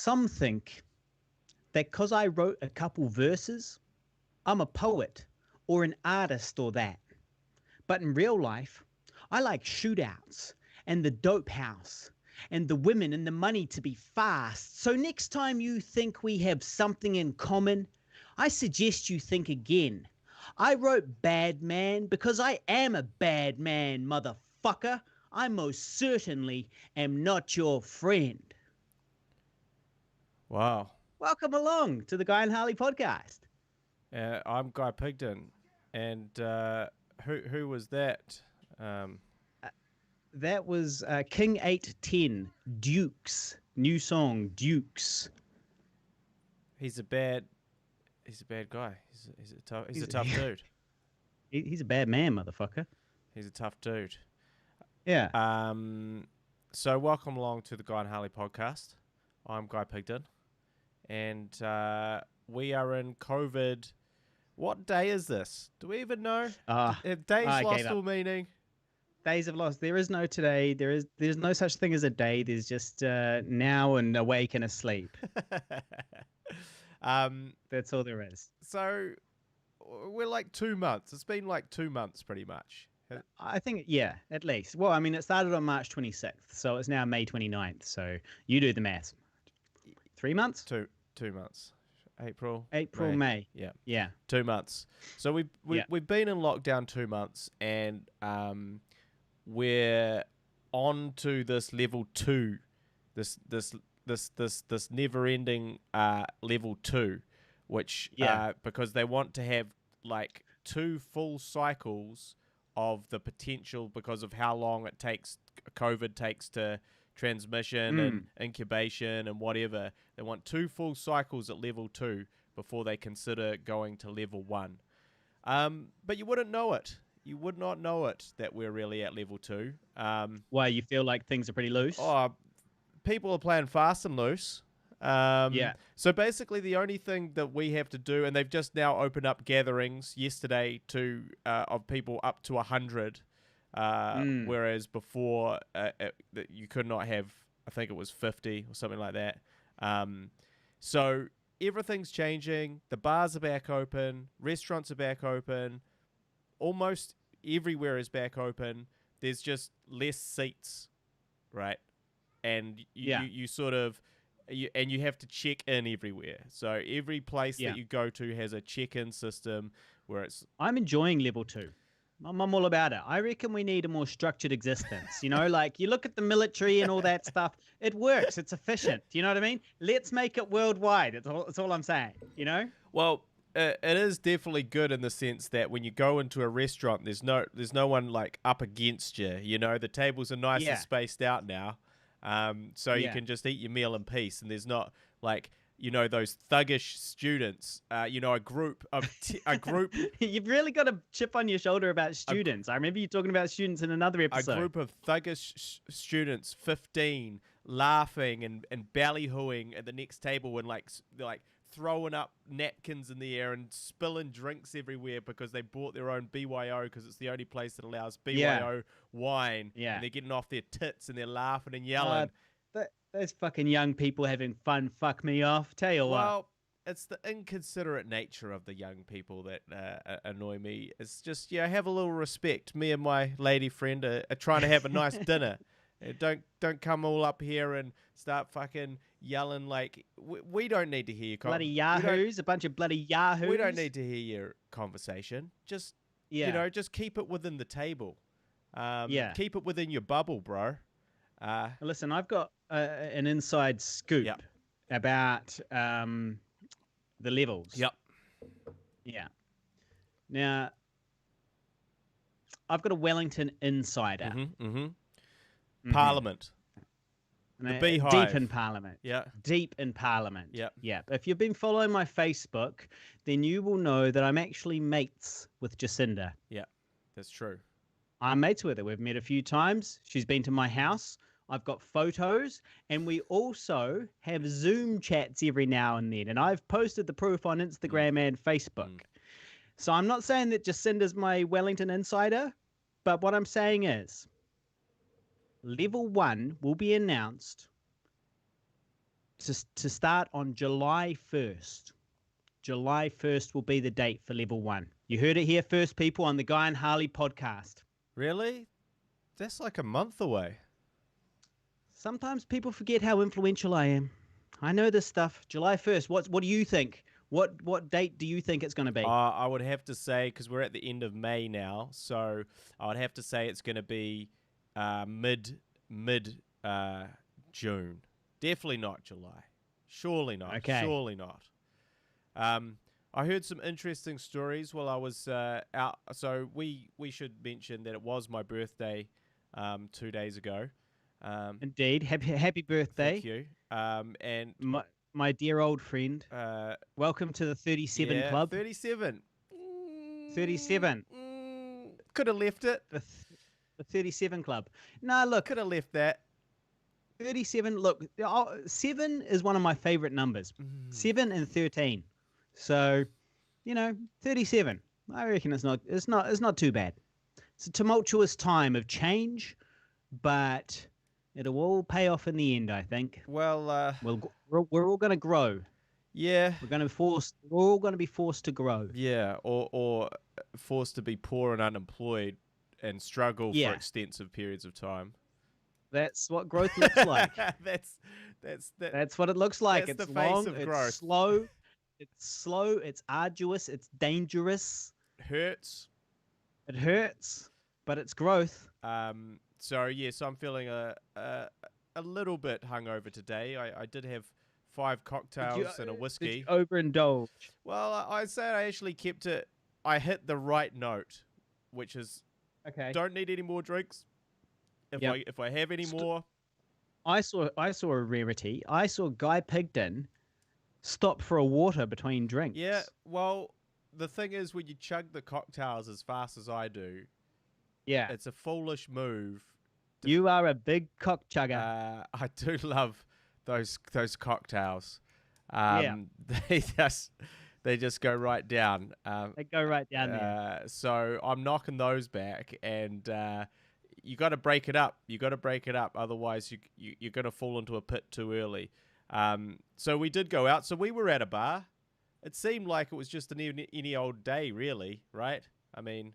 Some think that because I wrote a couple verses, I'm a poet or an artist or that. But in real life, I like shootouts and the dope house and the women and the money to be fast. So next time you think we have something in common, I suggest you think again. I wrote Bad Man because I am a bad man, motherfucker. I most certainly am not your friend. Wow. Welcome along to the Guy and Harley podcast. I'm Guy Pigden, and who was that? That was King 810, Dukes. New song, Dukes. He's a bad guy. He's a tough dude. He's a bad man, motherfucker. He's a tough dude. Yeah. So welcome along to the Guy and Harley podcast. I'm Guy Pigden, and we are in COVID. What day is this? Do we even know? Have days lost all meaning? Days have lost. There is no today. There's no such thing as a day. There's just now and awake and asleep. That's all there is. So we're like 2 months. It's been like 2 months pretty much. I think, yeah, at least. Well, I mean, it started on March 26th, so it's now May 29th. So you do the math. 3 months? 2 months. April, May. Yeah. 2 months. So we've been in lockdown 2 months, and we're on to this level 2, this never-ending level 2, which because they want to have like 2 full cycles of the potential because of how long COVID takes to transmission and incubation and whatever. They want 2 full cycles at level 2 before they consider going to level 1. But you wouldn't know it. You would not know it that we're really at level 2. Why, you feel like things are pretty loose? Oh, people are playing fast and loose. So basically the only thing that we have to do, and they've just now opened up gatherings yesterday of people up to 100, whereas before you could not have, I think it was 50 or something like that. So everything's changing. The bars are back open. Restaurants are back open. Almost everywhere is back open. There's just less seats, right? And you sort of... and you have to check in everywhere. So every place that you go to has a check-in system where it's... I'm enjoying level 2. I'm all about it. I reckon we need a more structured existence. You know, like you look at the military and all that stuff. It works. It's efficient. You know what I mean? Let's make it worldwide. It's all I'm saying, you know? Well, it is definitely good in the sense that when you go into a restaurant, there's no one like up against you. You know, the tables are nice and spaced out now. So you can just eat your meal in peace, and there's not like, you know, those thuggish students, you know, a group. You've really got a chip on your shoulder about students. I remember you talking about students in another episode. A group of thuggish students, 15, laughing and ballyhooing at the next table and like throwing up napkins in the air and spilling drinks everywhere because they bought their own BYO because it's the only place that allows BYO wine. Yeah. And they're getting off their tits and they're laughing and yelling. Those fucking young people having fun fuck me off. Tell you what. Well, it's the inconsiderate nature of the young people that annoy me. It's just, have a little respect. Me and my lady friend are trying to have a nice dinner. Don't come all up here and start fucking yelling like we don't need to hear your bloody yahoos, a bunch of bloody yahoos. We don't need to hear your conversation. Just just keep it within the table. Keep it within your bubble, bro. Listen, I've got an inside scoop about the levels. Yep. Yeah. Now, I've got a Wellington insider. Parliament. The beehive. Deep in Parliament. Yeah. Deep in Parliament. Yeah. Yeah. If you've been following my Facebook, then you will know that I'm actually mates with Jacinda. Yeah, that's true. I'm mates with her. We've met a few times. She's been to my house. I've got photos, and we also have Zoom chats every now and then. And I've posted the proof on Instagram and Facebook. So I'm not saying that Jacinda's my Wellington insider, but what I'm saying is, Level 1 will be announced to start on July 1st. July 1st will be the date for level 1. You heard it here first, people, on the Guy and Harley podcast. Really? That's like a month away. Sometimes people forget how influential I am. I know this stuff. July 1st. What do you think? What date do you think it's going to be? I would have to say, because we're at the end of May now, so I would have to say it's going to be mid June. Definitely not July. Surely not. Okay. Surely not. I heard some interesting stories while I was out. So we should mention that it was my birthday 2 days ago. Indeed. Happy birthday. Thank you. And my dear old friend. Welcome to the 37 Club. 37. 37. Could have left it. The 37 Club. No, look. Could have left that. 37. Look, 7 is one of my favorite numbers. 7 and 13. So, 37. I reckon it's not too bad. It's a tumultuous time of change, but it'll all pay off in the end, I think. Well, we're all going to grow. Yeah. We're all going to be forced to grow. Yeah, or forced to be poor and unemployed and struggle for extensive periods of time. That's what growth looks like. That's what it looks like. It's the long, face of it's growth. It's slow, it's arduous, it's dangerous. Hurts. It hurts, but it's growth. So I'm feeling a little bit hungover today. I did have 5 cocktails and a whiskey. Did you overindulge? Well, I say I actually kept it. I hit the right note, which is okay. Don't need any more drinks. If I have any more, I saw a rarity. I saw Guy Pigden stop for a water between drinks. Yeah, well, the thing is, when you chug the cocktails as fast as I do, it's a foolish move. You are a big cock chugger. I do love those cocktails. They just go right down. They go right down there. So I'm knocking those back, and you got to break it up. Otherwise, you're going to fall into a pit too early. So we did go out. So we were at a bar. It seemed like it was just any old day, really, right? I mean,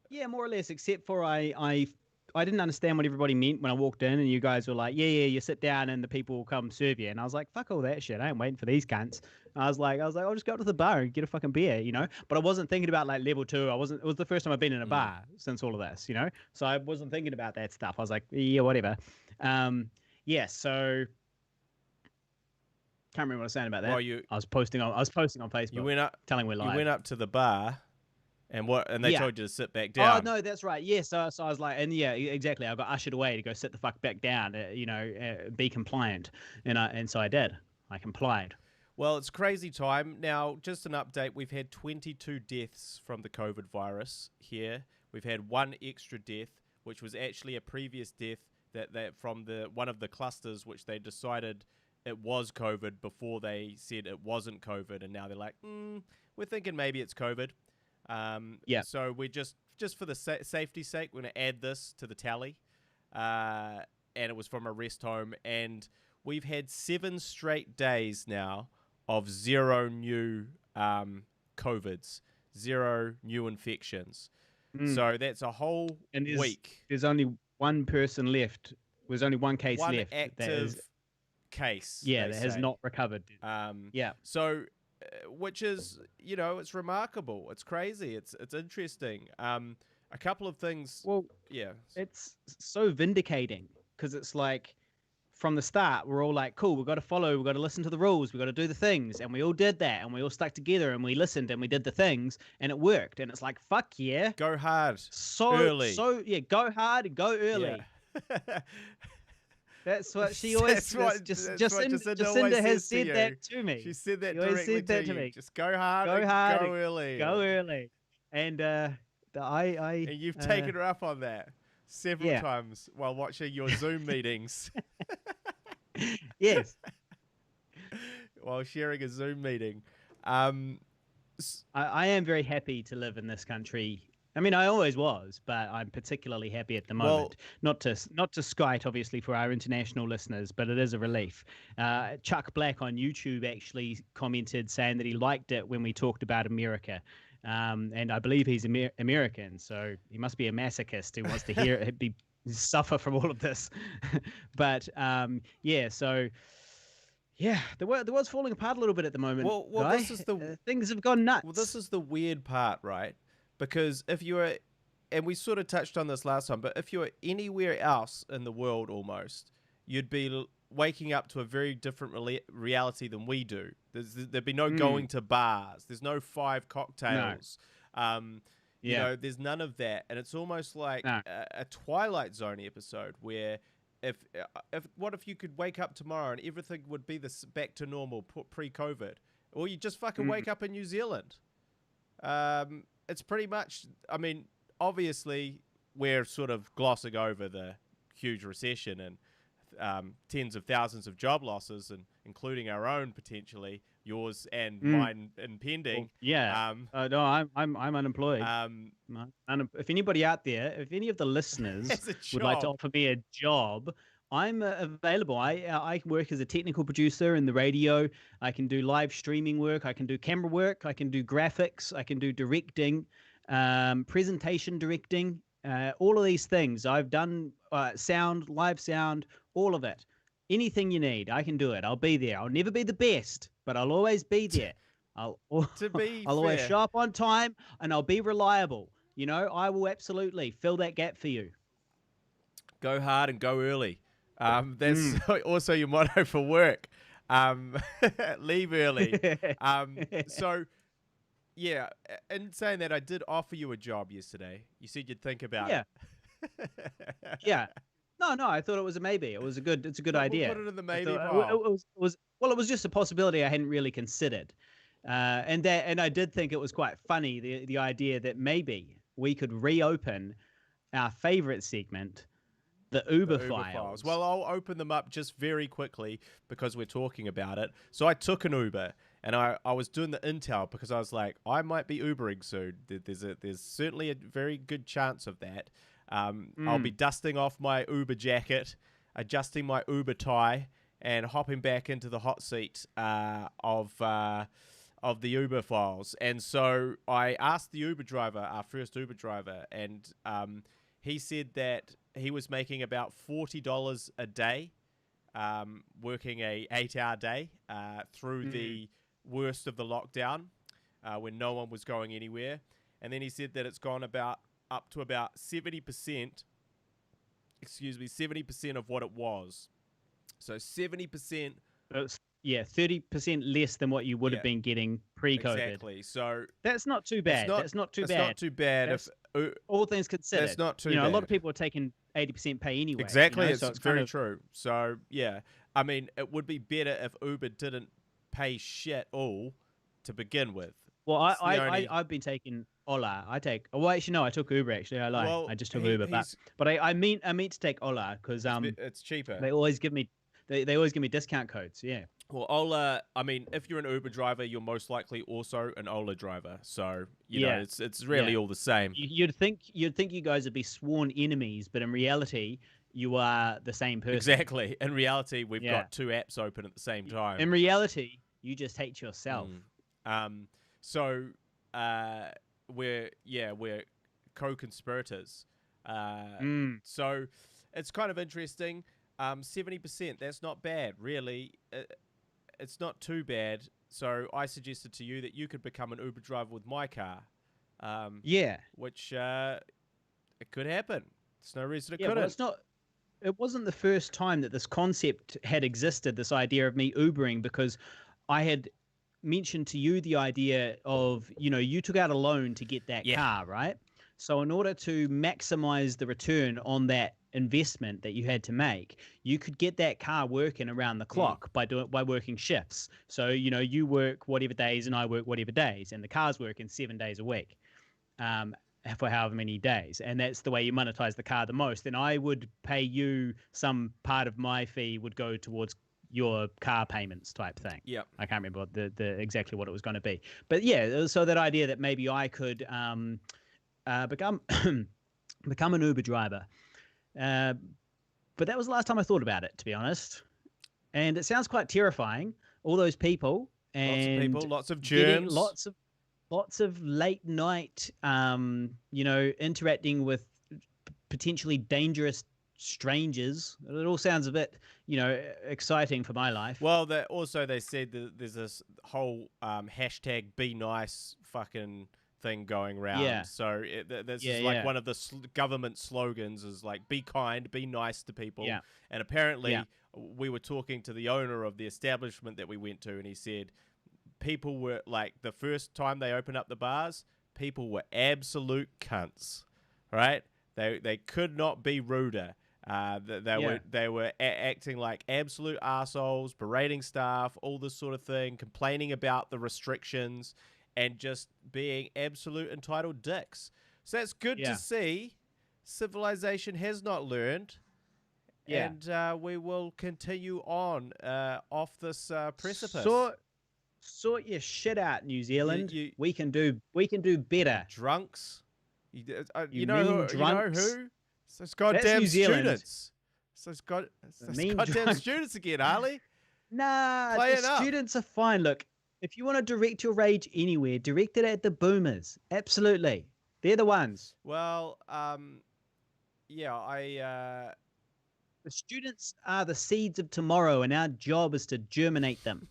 yeah, more or less. Except for I didn't understand what everybody meant when I walked in, and you guys were like, yeah, you sit down and the people will come serve you. And I was like, fuck all that shit. I ain't waiting for these cunts. I was like, I'll just go up to the bar and get a fucking beer, But I wasn't thinking about like level 2. It was the first time I've been in a bar since all of this, So I wasn't thinking about that stuff. I was like, yeah, whatever. So can't remember what I was saying about that. Well, I was posting on Facebook. You went up, telling we're live. You went up to the bar. And they told you to sit back down. Oh no, that's right. Yeah, so I was like, and yeah, exactly. I got ushered away to go sit the fuck back down. Be compliant, and so I did. I complied. Well, it's crazy time now. Just an update: we've had 22 deaths from the COVID virus here. We've had 1 extra death, which was actually a previous death that from one of the clusters, which they decided it was COVID before they said it wasn't COVID, and now they're like, we're thinking maybe it's COVID. So we're just for the safety's sake, we're going to add this to the tally. And it was from a rest home. And we've had 7 straight days now of 0 new COVIDs, 0 new infections. So that's a whole week. There's only 1 person left. There's only 1 case left. 1 active case. Yeah, that has not recovered. So... which is, it's remarkable. It's crazy. It's interesting. A couple of things. Well, yeah, it's so vindicating because it's like from the start, we're all like, cool, we've got to follow, we've got to listen to the rules, we've got to do the things. And we all did that and we all stuck together and we listened and we did the things and it worked. And it's like, fuck yeah. Go hard. Early. Go hard and go early. Yeah. That's what she always Jacinda has said that to me. She said that directly to me. Just go hard and go early. Go early. And and you've taken her up on that several times while watching your Zoom meetings. Yes. While sharing a Zoom meeting. I am very happy to live in this country I mean, I always was, but I'm particularly happy at the moment. Not to skite, obviously, for our international listeners, but it is a relief. Chuck Black on YouTube actually commented saying that he liked it when we talked about America. And I believe he's American, so he must be a masochist who wants to hear suffer from all of this. But yeah, so yeah, the world's falling apart a little bit at the moment. Well, Guy. This is things have gone nuts. Well, this is the weird part, right? Because if you were, and we sort of touched on this last time, but if you were anywhere else in the world almost, you'd be waking up to a very different reality than we do. There'd be no going to bars. There's no 5 cocktails. No. You know, there's none of that. And it's almost like a Twilight Zone episode where what if you could wake up tomorrow and everything would be back to normal pre-COVID? Or you just fucking wake up in New Zealand. It's pretty much, I mean, obviously we're sort of glossing over the huge recession and tens of thousands of job losses, and including our own potentially, yours and mine impending. Well, no, I'm unemployed. If anybody out there, if any of the listeners would like to offer me a job, I'm available. I work as a technical producer in the radio. I can do live streaming work. I can do camera work. I can do graphics. I can do directing, presentation directing, all of these things. I've done sound, live sound, all of it. Anything you need, I can do it. I'll be there. I'll never be the best, but I'll always be there. I'll always show up on time, and I'll be reliable. You know, I will absolutely fill that gap for you. Go hard and go early. That's also your motto for work. Leave early. So, yeah, in saying that, I did offer you a job yesterday. You said you'd think about it. Yeah. No, I thought it was a maybe. It's a good idea. We'll put it in the maybe pile. It was just a possibility I hadn't really considered. And I did think it was quite funny, the idea that maybe we could reopen our favorite segment, the Uber files. Well, I'll open them up just very quickly because we're talking about it. So I took an Uber, and I was doing the intel because I was like, I might be Ubering soon. There's certainly a very good chance of that. I'll be dusting off my Uber jacket, adjusting my Uber tie, and hopping back into the hot seat of the Uber files. And so I asked the Uber driver, our first Uber driver, and he said that he was making about $40 a day, working a 8-hour day through the worst of the lockdown when no one was going anywhere. And then he said that it's gone up to about 70% of what it was. So 70%. 30% less than what you would have been getting pre-COVID. Exactly. So that's not too bad. That's not too bad. If all things considered. That's not too bad. A lot of people are taking 80% pay anyway. Exactly. So it's very true. So yeah, I mean, it would be better if Uber didn't pay shit all to begin with. Well, I've been taking Ola. I took Uber actually. I lied. I just took Uber, but I mean to take Ola because it's cheaper. They always give me discount codes. Yeah. Well, Ola, I mean, if you're an Uber driver, you're most likely also an Ola driver. So, you know, it's really all the same. You'd think you guys would be sworn enemies, but in reality, you are the same person. Exactly. In reality, we've got 2 apps open at the same time. In reality, you just hate yourself. So, we're co-conspirators. So, it's kind of interesting. 70%, that's not bad, really. It's not too bad. So I suggested to you that you could become an Uber driver with my car. Which it could happen. There's no reason it couldn't. Well, it wasn't the first time that this concept had existed, this idea of me Ubering, because I had mentioned to you the idea of, you took out a loan to get that car, right? So in order to maximize the return on that investment that you had to make, you could get that car working around the clock by working shifts. So, you work whatever days and I work whatever days, and the car's working 7 days a week for however many days. And that's the way you monetize the car the most. And I would pay you some part of my fee would go towards your car payments type thing. Yeah. I can't remember the exactly what it was going to be. But yeah, so that idea that maybe I could become become an Uber driver. But that was the last time I thought about it, to be honest. And it sounds quite terrifying. All those people and lots of germs, lots of late night, interacting with potentially dangerous strangers. It all sounds a bit, exciting for my life. Well, they said that there's this whole hashtag be nice fucking thing going around. Yeah. So this is like one of the government slogans is like, be kind, be nice to people. Yeah. And apparently we were talking to the owner of the establishment that we went to, and he said people were like, the first time they opened up the bars, people were absolute cunts, right? They could not be ruder. They were acting like absolute assholes, berating staff, all this sort of thing, complaining about the restrictions, and just being absolute entitled dicks. So that's good to see. Civilization has not learned, and we will continue on off this precipice. Sort your shit out, New Zealand. We can do better. Drunks. You know who? So it's goddamn students. So it's goddamn students again, Harley. Nah, the students are fine. Look, if you want to direct your rage anywhere, direct it at the boomers. Absolutely. They're the ones. Well, the students are the seeds of tomorrow, and our job is to germinate them.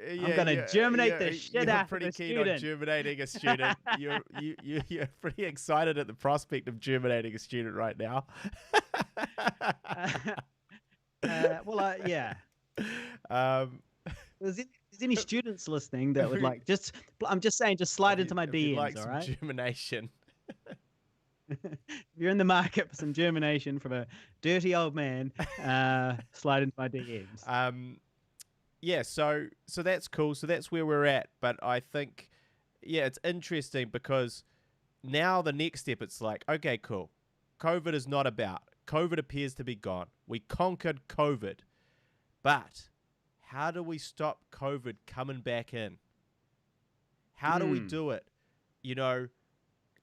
I'm going to germinate the shit out of the student. You're pretty keen on germinating a student. You're pretty excited at the prospect of germinating a student right now. Yeah. There's any students listening that would like I'm just saying, just slide into my DMs, like all right? Some germination. If you're in the market for some germination from a dirty old man, slide into my DMs. Yeah, so that's cool. So that's where we're at. But I think, it's interesting because now the next step, it's like, okay, cool. COVID is not about. COVID appears to be gone. We conquered COVID. But how do we stop COVID coming back in? How do we do it?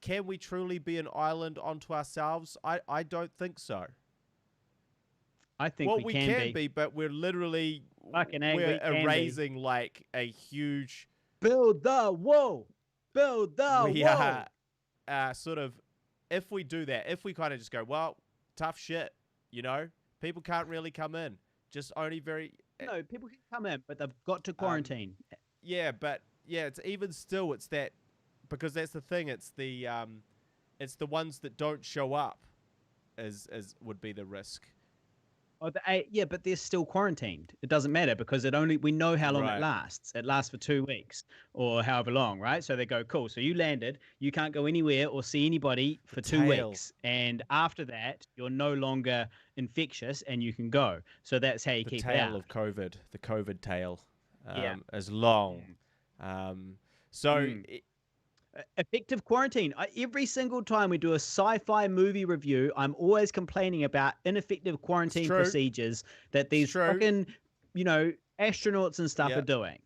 Can we truly be an island unto ourselves? I don't think so. I think we can be, but we're literally we're erasing like a huge build the wall. We are sort of, if we do that, if we kind of just go, well, tough shit, people can't really come in. Just only no, people can come in, but they've got to quarantine. It's even still, it's that, because that's the thing. It's the ones that don't show up as would be the risk. But they're still quarantined. It doesn't matter because we know how long it lasts. It lasts for 2 weeks or however long, right? So they go, cool. So you landed, you can't go anywhere or see anybody for 2 weeks. And after that, you're no longer infectious and you can go. So that's how you keep it out. The tail of COVID, the COVID tail, is long. Effective quarantine. Every single time we do a sci-fi movie review, I'm always complaining about ineffective quarantine procedures that these fucking, astronauts and stuff are doing.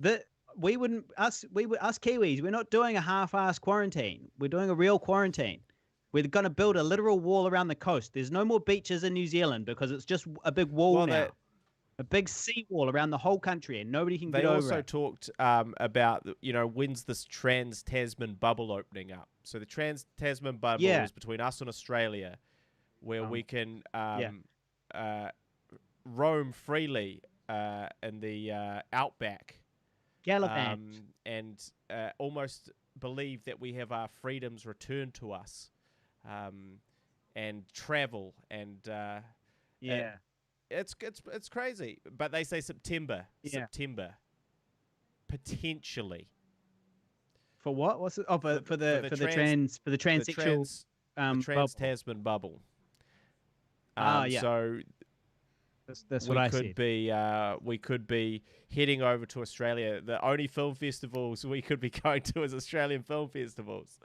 Us Kiwis, we're not doing a half-assed quarantine. We're doing a real quarantine. We're going to build a literal wall around the coast. There's no more beaches in New Zealand because it's just a big wall now. A big seawall around the whole country, and nobody can get over it. They also talked about, when's this trans-Tasman bubble opening up. So the trans-Tasman bubble is between us and Australia, where we can roam freely in the outback. Gallivant. And almost believe that we have our freedoms returned to us, and travel and It's crazy, but they say September, potentially. For what? What's it? Oh, for the transsexual Tasman bubble. So that's what I said. We could be heading over to Australia. The only film festivals we could be going to is Australian film festivals.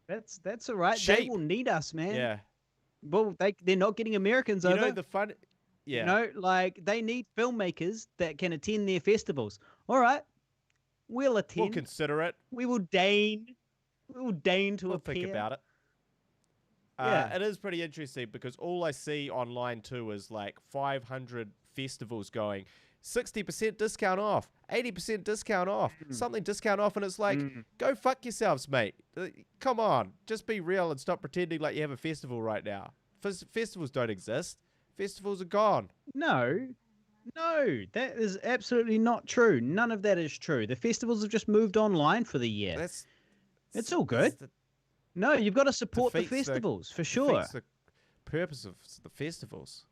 That's all right. Cheap. They will need us, man. Yeah. Well, they're not getting Americans over. The fun. Yeah. They need filmmakers that can attend their festivals. All right. We'll attend. We'll consider it. We will deign will deign to We'll appear. think about it. Yeah. It is pretty interesting because all I see online too is like 500 festivals going 60% discount off, 80% discount off, something discount off, and it's like, go fuck yourselves, mate. Come on, just be real and stop pretending like you have a festival right now. Festivals don't exist. Festivals are gone. No, that is absolutely not true. None of that is true. The festivals have just moved online for the year. It's all good. No, you've got to support the festivals for sure. Defeats the purpose of the festivals.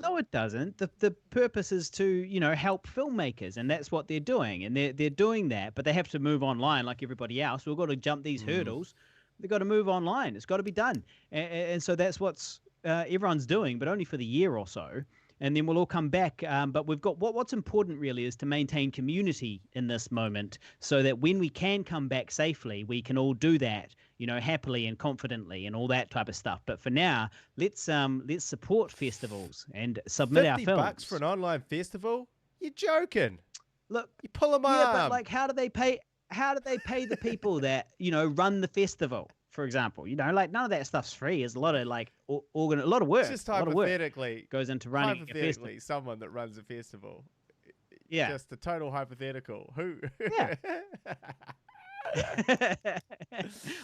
No, it doesn't. The purpose is to, help filmmakers, and that's what they're doing. And they're doing that, but they have to move online like everybody else. We've got to jump these hurdles. They've got to move online. It's got to be done. And so that's what's everyone's doing, but only for the year or so. And then we'll all come back. But we've got what's important really is to maintain community in this moment so that when we can come back safely, we can all do that, happily and confidently and all that type of stuff. But for now, let's support festivals and submit our films. $50 for an online festival? You're joking. Look, you pull them up. Yeah, but like, how do they pay the people that, run the festival? For example, like none of that stuff's free. There's a lot of like a lot of work. Just hypothetically, goes into running a festival. Someone that runs a festival. Yeah, just a total hypothetical. Who? Yeah.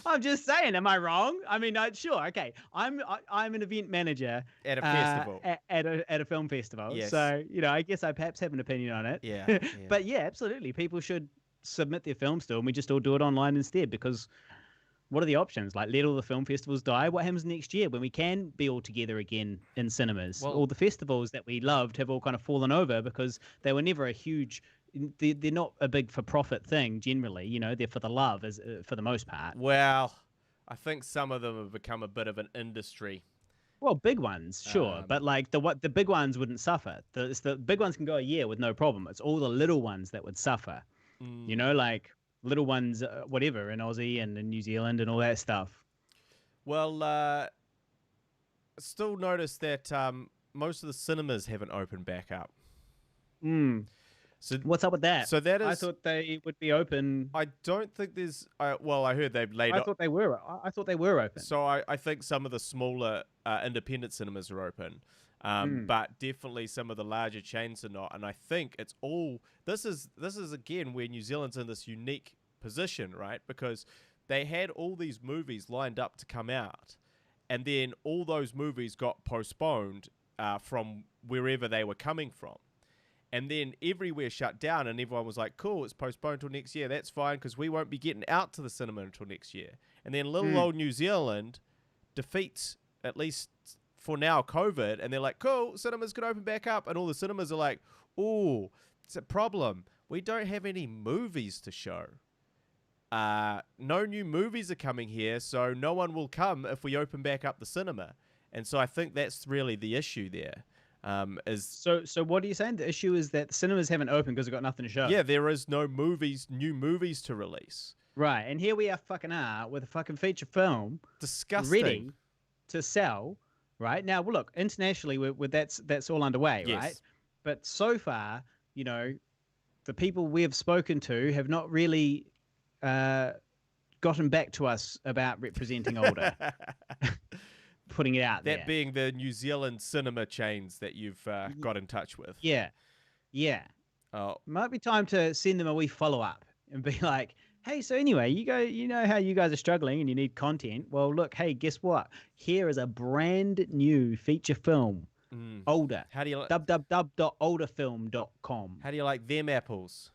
I'm just saying. Am I wrong? I mean, sure. Okay, I'm an event manager at a festival, at a film festival. Yes. So I guess I perhaps have an opinion on it. Yeah. But yeah, absolutely. People should submit their film still, and we just all do it online instead because. What are the options? Like, let all the film festivals die? What happens next year when we can be all together again in cinemas? Well, all the festivals that we loved have all kind of fallen over because they were never a huge... They're not a big for-profit thing, generally. They're for the love, for the most part. Well, I think some of them have become a bit of an industry. Well, big ones, sure. But, like, the big ones wouldn't suffer. The big ones can go a year with no problem. It's all the little ones that would suffer. Like... little ones, whatever, in Aussie and in New Zealand and all that stuff. Well, still notice that most of the cinemas haven't opened back up. So what's up with that? So that is. I thought they would be open. I don't think there's. I heard they've laid. I thought they were. I thought they were open. So I think some of the smaller independent cinemas are open. But definitely some of the larger chains are not, and I think it's all. This is again where New Zealand's in this unique position, right? Because they had all these movies lined up to come out, and then all those movies got postponed from wherever they were coming from, and then everywhere shut down, and everyone was like, "Cool, it's postponed till next year. That's fine because we won't be getting out to the cinema until next year." And then little old New Zealand defeats at least. For now, COVID, and they're like, cool, cinemas can open back up, and all the cinemas are like, ooh, it's a problem. We don't have any movies to show. No new movies are coming here, so no one will come if we open back up the cinema. And so I think that's really the issue there. So what are you saying? The issue is that the cinemas haven't opened because they've got nothing to show. Yeah, there is no new movies to release. Right, and here we are with a fucking feature film. Disgusting. Ready to sell. Right now, well, look, internationally, that's all underway, yes. Right? But so far, the people we have spoken to have not really gotten back to us about representing older, putting it out there. That being the New Zealand cinema chains that you've got in touch with. Yeah. Oh, might be time to send them a wee follow up and be like, hey, so anyway, you know how you guys are struggling and you need content. Well, look, hey, guess what? Here is a brand new feature film. Older. How do you like www.olderfilm.com. How do you like them apples?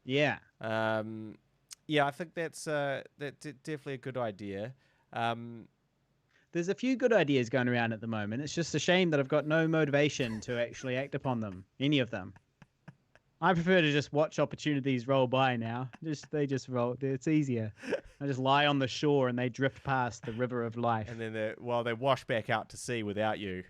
Yeah. Yeah, I think that's definitely a good idea. There's a few good ideas going around at the moment. It's just a shame that I've got no motivation to actually act upon them, any of them. I prefer to just watch opportunities roll by now. They just roll. It's easier. I just lie on the shore and they drift past the river of life. And then they wash back out to sea without you.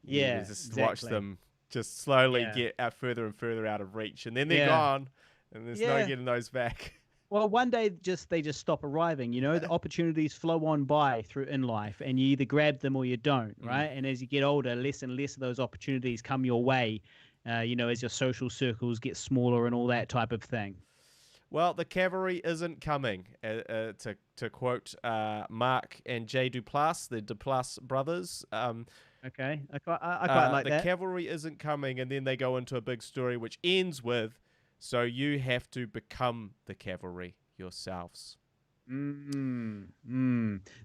Yeah, you just watch them just slowly get further and further out of reach, and then they're gone, and there's no getting those back. Well, one day they just stop arriving. The opportunities flow on by in life, and you either grab them or you don't, right? And as you get older, less and less of those opportunities come your way. As your social circles get smaller and all that type of thing. Well, the cavalry isn't coming. To quote Mark and Jay Duplass, the Duplass brothers. Okay, I quite like that. The cavalry isn't coming, and then they go into a big story which ends with, so you have to become the cavalry yourselves.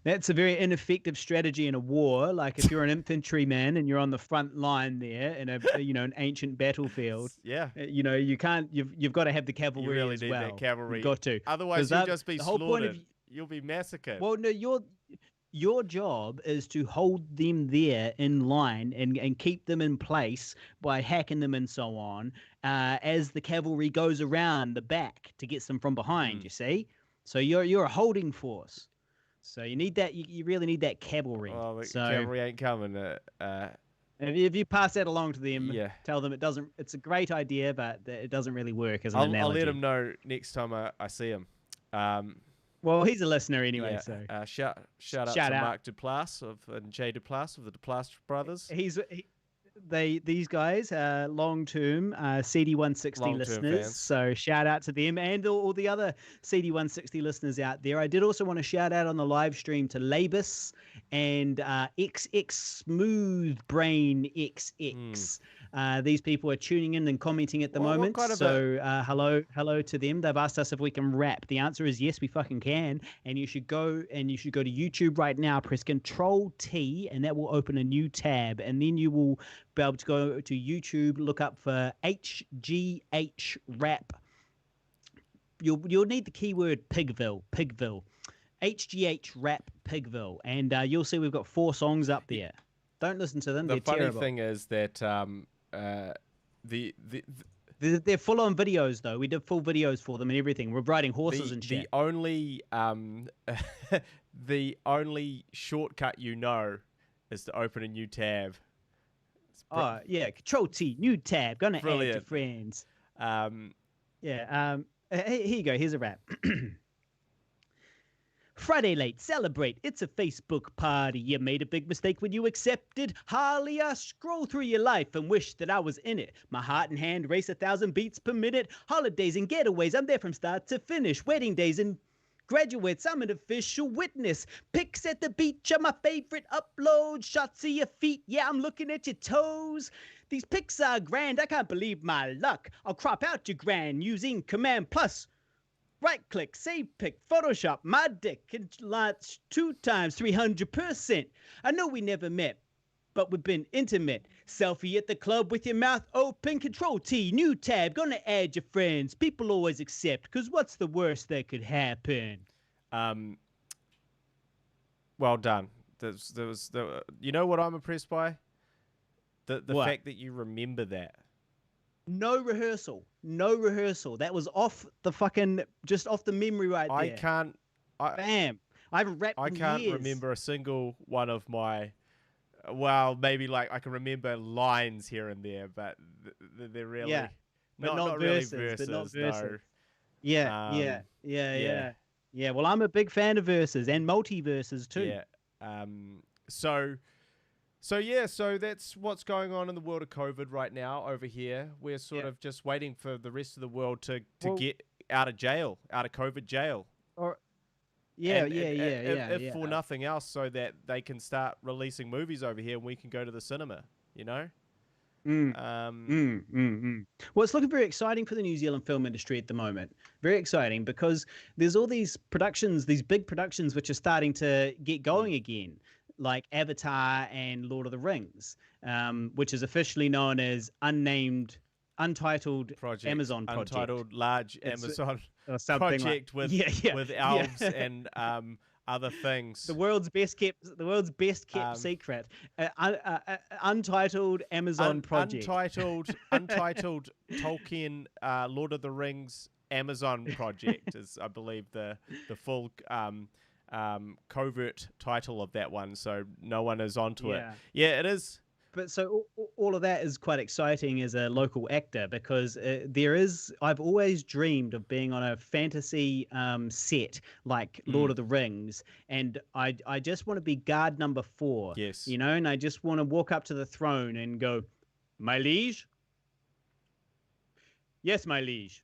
That's a very ineffective strategy in a war. Like if you're an infantryman and you're on the front line there in an ancient battlefield, yeah, you can't. You've got to have the cavalry you really as need well. that cavalry. You've got to. Otherwise, you'll just be slaughtered. You'll be massacred. Well, no, your job is to hold them there in line and keep them in place by hacking them and so on, as the cavalry goes around the back to get them from behind. You see. So you're a holding force. So you need that. You really need that cavalry. Well, the so cavalry ain't coming. if you pass that along to them, yeah. Tell them it doesn't. It's a great idea, but it doesn't really work as an analogy. I'll let him know next time I see him. Well, he's a listener anyway. Yeah, So shout out to Mark Duplass and Jay Duplass of the Duplass brothers. These guys are long-term CD160 listeners, fans. So shout out to them and all the other CD160 listeners out there. I did also want to shout out on the live stream to Labus and XX Smooth Brain XX. These people are tuning in and commenting at the moment. Hello to them. They've asked us if we can rap. The answer is yes, we fucking can. And you should go to YouTube right now, press Control T, and that will open a new tab. And then you will be able to go to YouTube, look up for HGH rap. You'll need the keyword Pigville. HGH rap Pigville. And you'll see we've got 4 songs up there. Don't listen to them. They're terrible. Thing is that they're full on videos though. We did full videos for them and everything. We're riding horses and shit. The only shortcut is to open a new tab. Oh yeah, Control T, new tab. Gonna Brilliant. add your friends. Here you go. Here's a rap. Friday late, celebrate, it's a Facebook party. You made a big mistake when you accepted Harley. I scroll through your life and wish that I was in it. My heart and hand race 1,000 beats per minute. Holidays and getaways, I'm there from start to finish. Wedding days and graduates, I'm an official witness. Pics at the beach are my favorite upload. Shots of your feet, yeah, I'm looking at your toes. These pics are grand, I can't believe my luck. I'll crop out your grand using Command Plus. Right-click, save pic, Photoshop, my dick, and launch 2 times 300%. I know we never met, but we've been intimate. Selfie at the club with your mouth open, Control T, new tab, gonna add your friends. People always accept, cause what's the worst that could happen? Well done. You know what I'm impressed by? The fact that you remember that. No rehearsal. That was off the memory right there. Bam. I haven't rapped in years. Remember a single one of my, well, maybe like I can remember lines here and there, but they're really, not verses, really verses. But not verses. No. Yeah. Well, I'm a big fan of verses and multiverses too. Yeah. So that's what's going on in the world of COVID right now over here. We're sort of just waiting for the rest of the world to get out of COVID jail. If for nothing else, so that they can start releasing movies over here and we can go to the cinema, you know? Well, it's looking very exciting for the New Zealand film industry at the moment. Very exciting because there's all these productions, these big productions, which are starting to get going again, like Avatar and Lord of the Rings, which is officially known as Untitled Amazon Project. Untitled Large Amazon Project with elves and other things. The world's best kept secret. Untitled Amazon Project. Untitled Tolkien Lord of the Rings Amazon Project is, I believe, the full covert title of that one, so no one is onto it. Yeah, it is. But so all of that is quite exciting as a local actor because I've always dreamed of being on a fantasy set like Lord of the Rings, and I just want to be guard number 4. Yes. You know, and I just want to walk up to the throne and go, "My liege?" "Yes, my liege."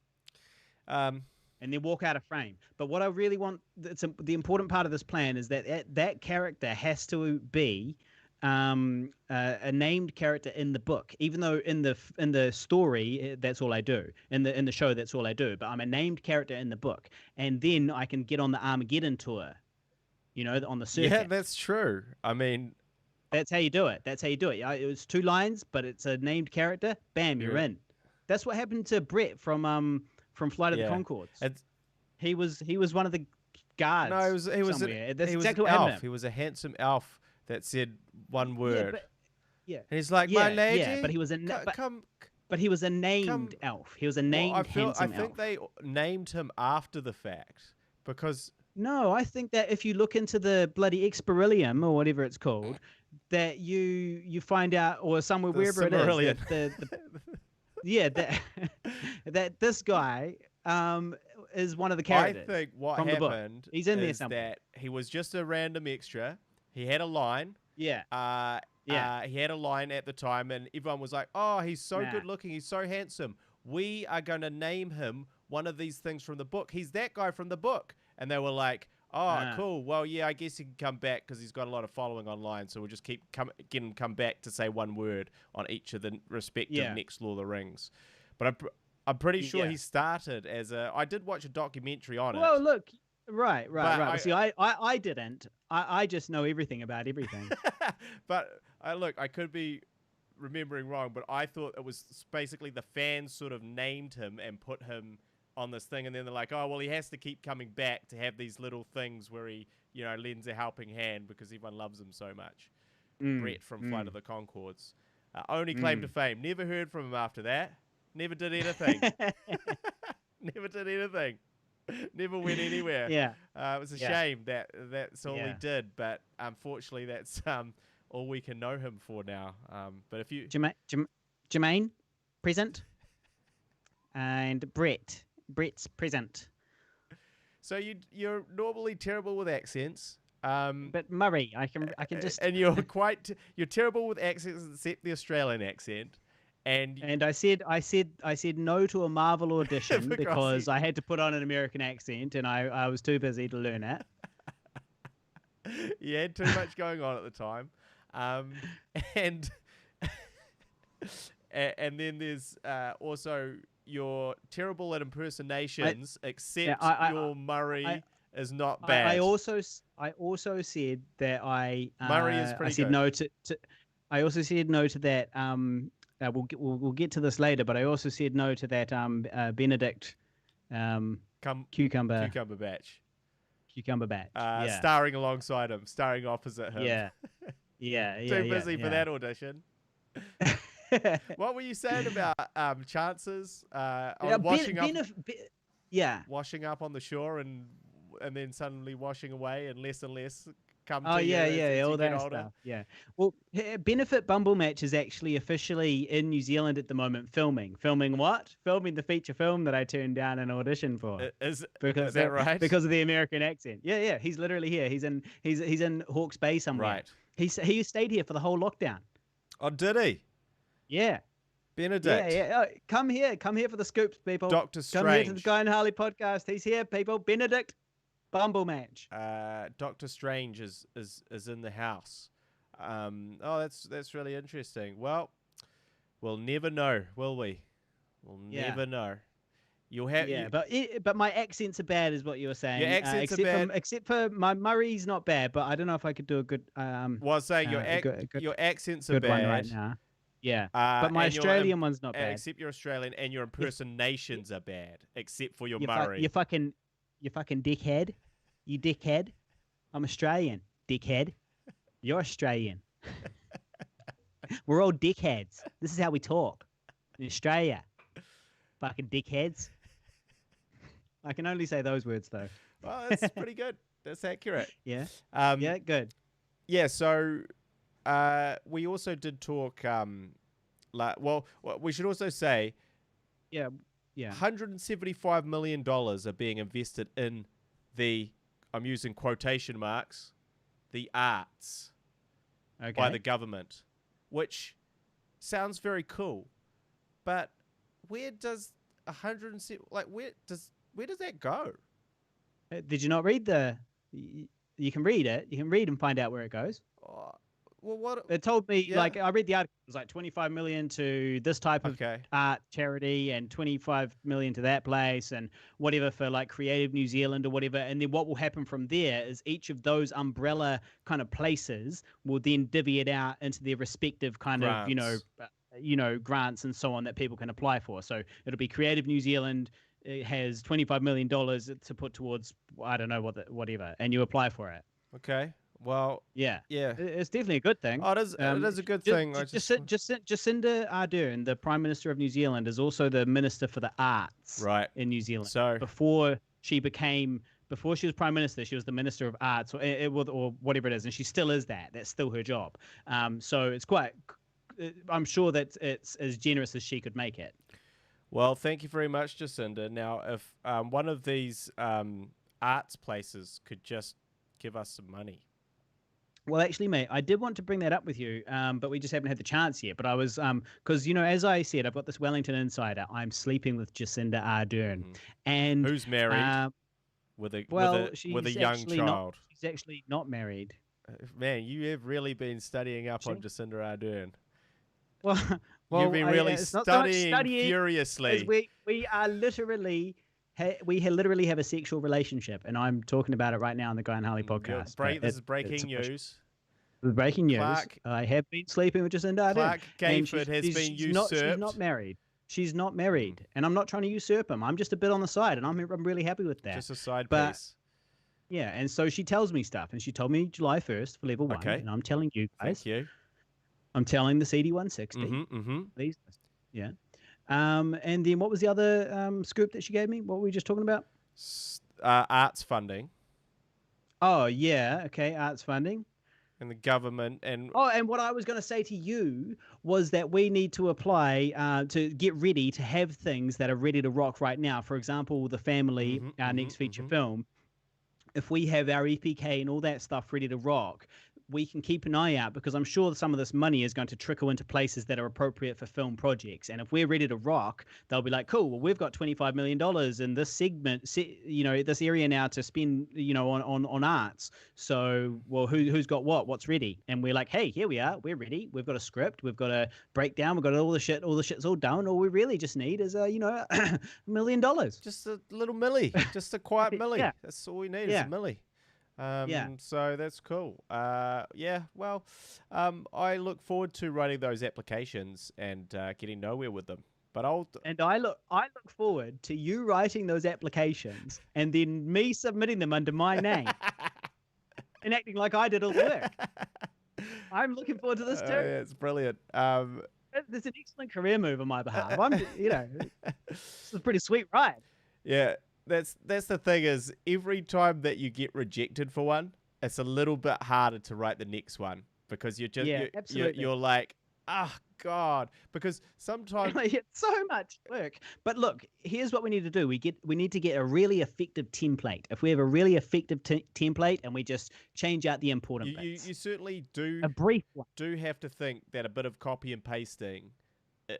And and then walk out of frame. But what I really want, the important part of this plan is that that character has to be a named character in the book, even though in the story that's all I do, in the show that's all I do. But I'm a named character in the book, and then I can get on the Armageddon tour, on the circuit. Yeah, that's true. I mean, that's how you do it. That's how you do it. It was 2 lines, but it's a named character. Bam, you're in. That's what happened to Brett from Flight of the Conchords. He was one of the guards. No, he was exactly an what elf. happened. He was a handsome elf that said one word. Yeah, and he's like, my lady. Yeah, but he was but he was a named elf. He was a named handsome elf. I think they named him after the fact because. No, I think that if you look into the bloody Experillium or whatever it's called, that you find out, or somewhere wherever it is, that this guy is one of the characters. I think what from happened the He's in is there somewhere. that he was just a random extra. He had a line. Yeah. He had a line at the time, and everyone was like, "Oh, he's so good looking. He's so handsome. We are going to name him one of these things from the book. He's that guy from the book." And they were like, "Oh, cool. Well, yeah, I guess he can come back because he's got a lot of following online. So we'll just keep get him come back to say one word on each of the respective next Lord of the Rings." But I'm pretty sure he started as a. I did watch a documentary on it. Well, look, right. See, I didn't. I just know everything about everything. But I could be remembering wrong, but I thought it was basically the fans sort of named him and put him on this thing, and then they're like, "Oh, well, he has to keep coming back to have these little things where he, lends a helping hand because everyone loves him so much." Brett from Flight of the Conchords. Only claim to fame. Never heard from him after that. Never did anything. Never did anything. Never went anywhere. Yeah. It was a shame that's all he did, but unfortunately that's all we can know him for now. But if you Jermaine, present, and Brett's present. So you're normally terrible with accents. But Murray, I can just and you're terrible with accents except the Australian accent. And I said no to a Marvel audition because I had to put on an American accent and I was too busy to learn it. You had too much going on at the time, and then there's also you're terrible at impersonations, except your Murray is not bad. I also said that Murray is pretty good. No to. I also said no to that. We'll get to this later, but I also said no to that Benedict Cucumber Batch. Starring alongside him, starring opposite him. Yeah. Too busy for that audition. What were you saying about chances washing up on the shore and then suddenly washing away and less come to you as all you that get older? stuff. Yeah. Well, Benefit Bumble Match is actually officially in New Zealand at the moment filming. Filming what? Filming the feature film that I turned down an audition for. Is that right? Because of the American accent. Yeah. He's literally here. He's in Hawke's Bay somewhere. Right. He stayed here for the whole lockdown. Oh, did he? Yeah. Benedict. Yeah. Oh, come here for the scoops, people. Doctor Strange. Come here to the Guy and Harley podcast. He's here, people. Benedict Bumble Match. Doctor Strange is in the house. That's really interesting. Well, we'll never know, will we? We'll never know. You'll have but my accents are bad, is what you were saying. Your accents are bad, except for my Murray's not bad, but I don't know if I could do a good. Well, I was saying your accents are bad one right now. Yeah, but my Australian one's not bad. Except you're Australian, and your impersonations are bad, except for your Murray. You fucking dickhead. You dickhead. I'm Australian, dickhead. You're Australian. We're all dickheads. This is how we talk in Australia. Fucking dickheads. I can only say those words, though. Well, that's pretty good. That's accurate. Yeah. Yeah, good. Yeah, so we also did talk... we should also say... Yeah. $175 million are being invested in the... I'm using quotation marks, the arts by the government, which sounds very cool. But where does Where does that go? Did you not read the? You can read it. You can read and find out where it goes. Well, what it told me, yeah. like, I read the article. It was like 25 million to this type of Okay. art charity and 25 million to that place and whatever for like Creative New Zealand or whatever. And then what will happen from there is each of those umbrella kind of places will then divvy it out into their respective kind of, grants and so on that people can apply for. So it'll be Creative New Zealand. It has $25 million to put towards, I don't know, whatever, and you apply for it. Okay. Well, yeah, yeah, it's definitely a good thing. Oh, it is a good thing. Jacinda Ardern, the Prime Minister of New Zealand, is also the Minister for the Arts in New Zealand. So before she was Prime Minister, she was the Minister of Arts or whatever it is, and she still is that. That's still her job. So it's quite. I'm sure that it's as generous as she could make it. Well, thank you very much, Jacinda. Now, if one of these arts places could just give us some money. Well, actually, mate, I did want to bring that up with you, but we just haven't had the chance yet. But I was, because, as I said, I've got this Wellington insider. I'm sleeping with Jacinda Ardern. And who's married with a young child. She's actually not married. Man, you have really been studying up on Jacinda Ardern. Well, you've been really studying furiously. We are literally... we literally have a sexual relationship, and I'm talking about it right now on the Guy and Harley podcast. This is breaking news. Breaking news. I have been sleeping with Jacinda Ardern. Clark Gayford has been usurped. She's not married. She's not married, and I'm not trying to usurp him. I'm just a bit on the side, and I'm really happy with that. Just a side piece. Yeah, and so she tells me stuff, and she told me July 1st for level 1, and I'm telling you guys. Thank you. I'm telling the CD160. Please. Yeah. And then what was the other scoop that she gave me? What were we just talking about? Arts funding. Oh, yeah. Okay, arts funding. And the government. And what I was going to say to you was that we need to apply to get ready to have things that are ready to rock right now. For example, The Family, our next feature film. If we have our EPK and all that stuff ready to rock, we can keep an eye out, because I'm sure some of this money is going to trickle into places that are appropriate for film projects. And if we're ready to rock, they'll be like, cool, well, we've got $25 million in this segment, this area now to spend, on arts. So, well, who's got what's ready? And we're like, hey, here we are. We're ready. We've got a script. We've got a breakdown. We've got all the shit's all done. All we really just need is, $1 million. Just a little milli, just a quiet milli. Yeah. That's all we need is a milli. So that's cool. Well, I look forward to writing those applications and getting nowhere with them. But I look forward to you writing those applications and then me submitting them under my name and acting like I did all the work. I'm looking forward to this too. Yeah, it's brilliant. It's an excellent career move on my behalf. It's a pretty sweet ride. Yeah. That's the thing, is every time that you get rejected for one, it's a little bit harder to write the next one, because you're like, God, because sometimes it's so much work. But look, here's what we need to do. We need to get a really effective template. If we have a really effective template and we just change out the important bits. You certainly do. A brief one. Do have to think that a bit of copy and pasting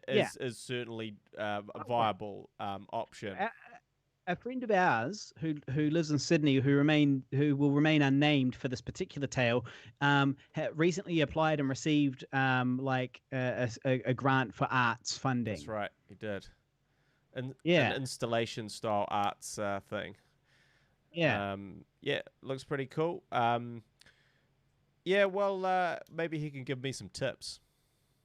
is certainly a viable option. A friend of ours who lives in Sydney, who will remain unnamed for this particular tale, recently applied and received a grant for arts funding. That's right, he did. An installation style arts thing. Yeah. Looks pretty cool. Maybe he can give me some tips.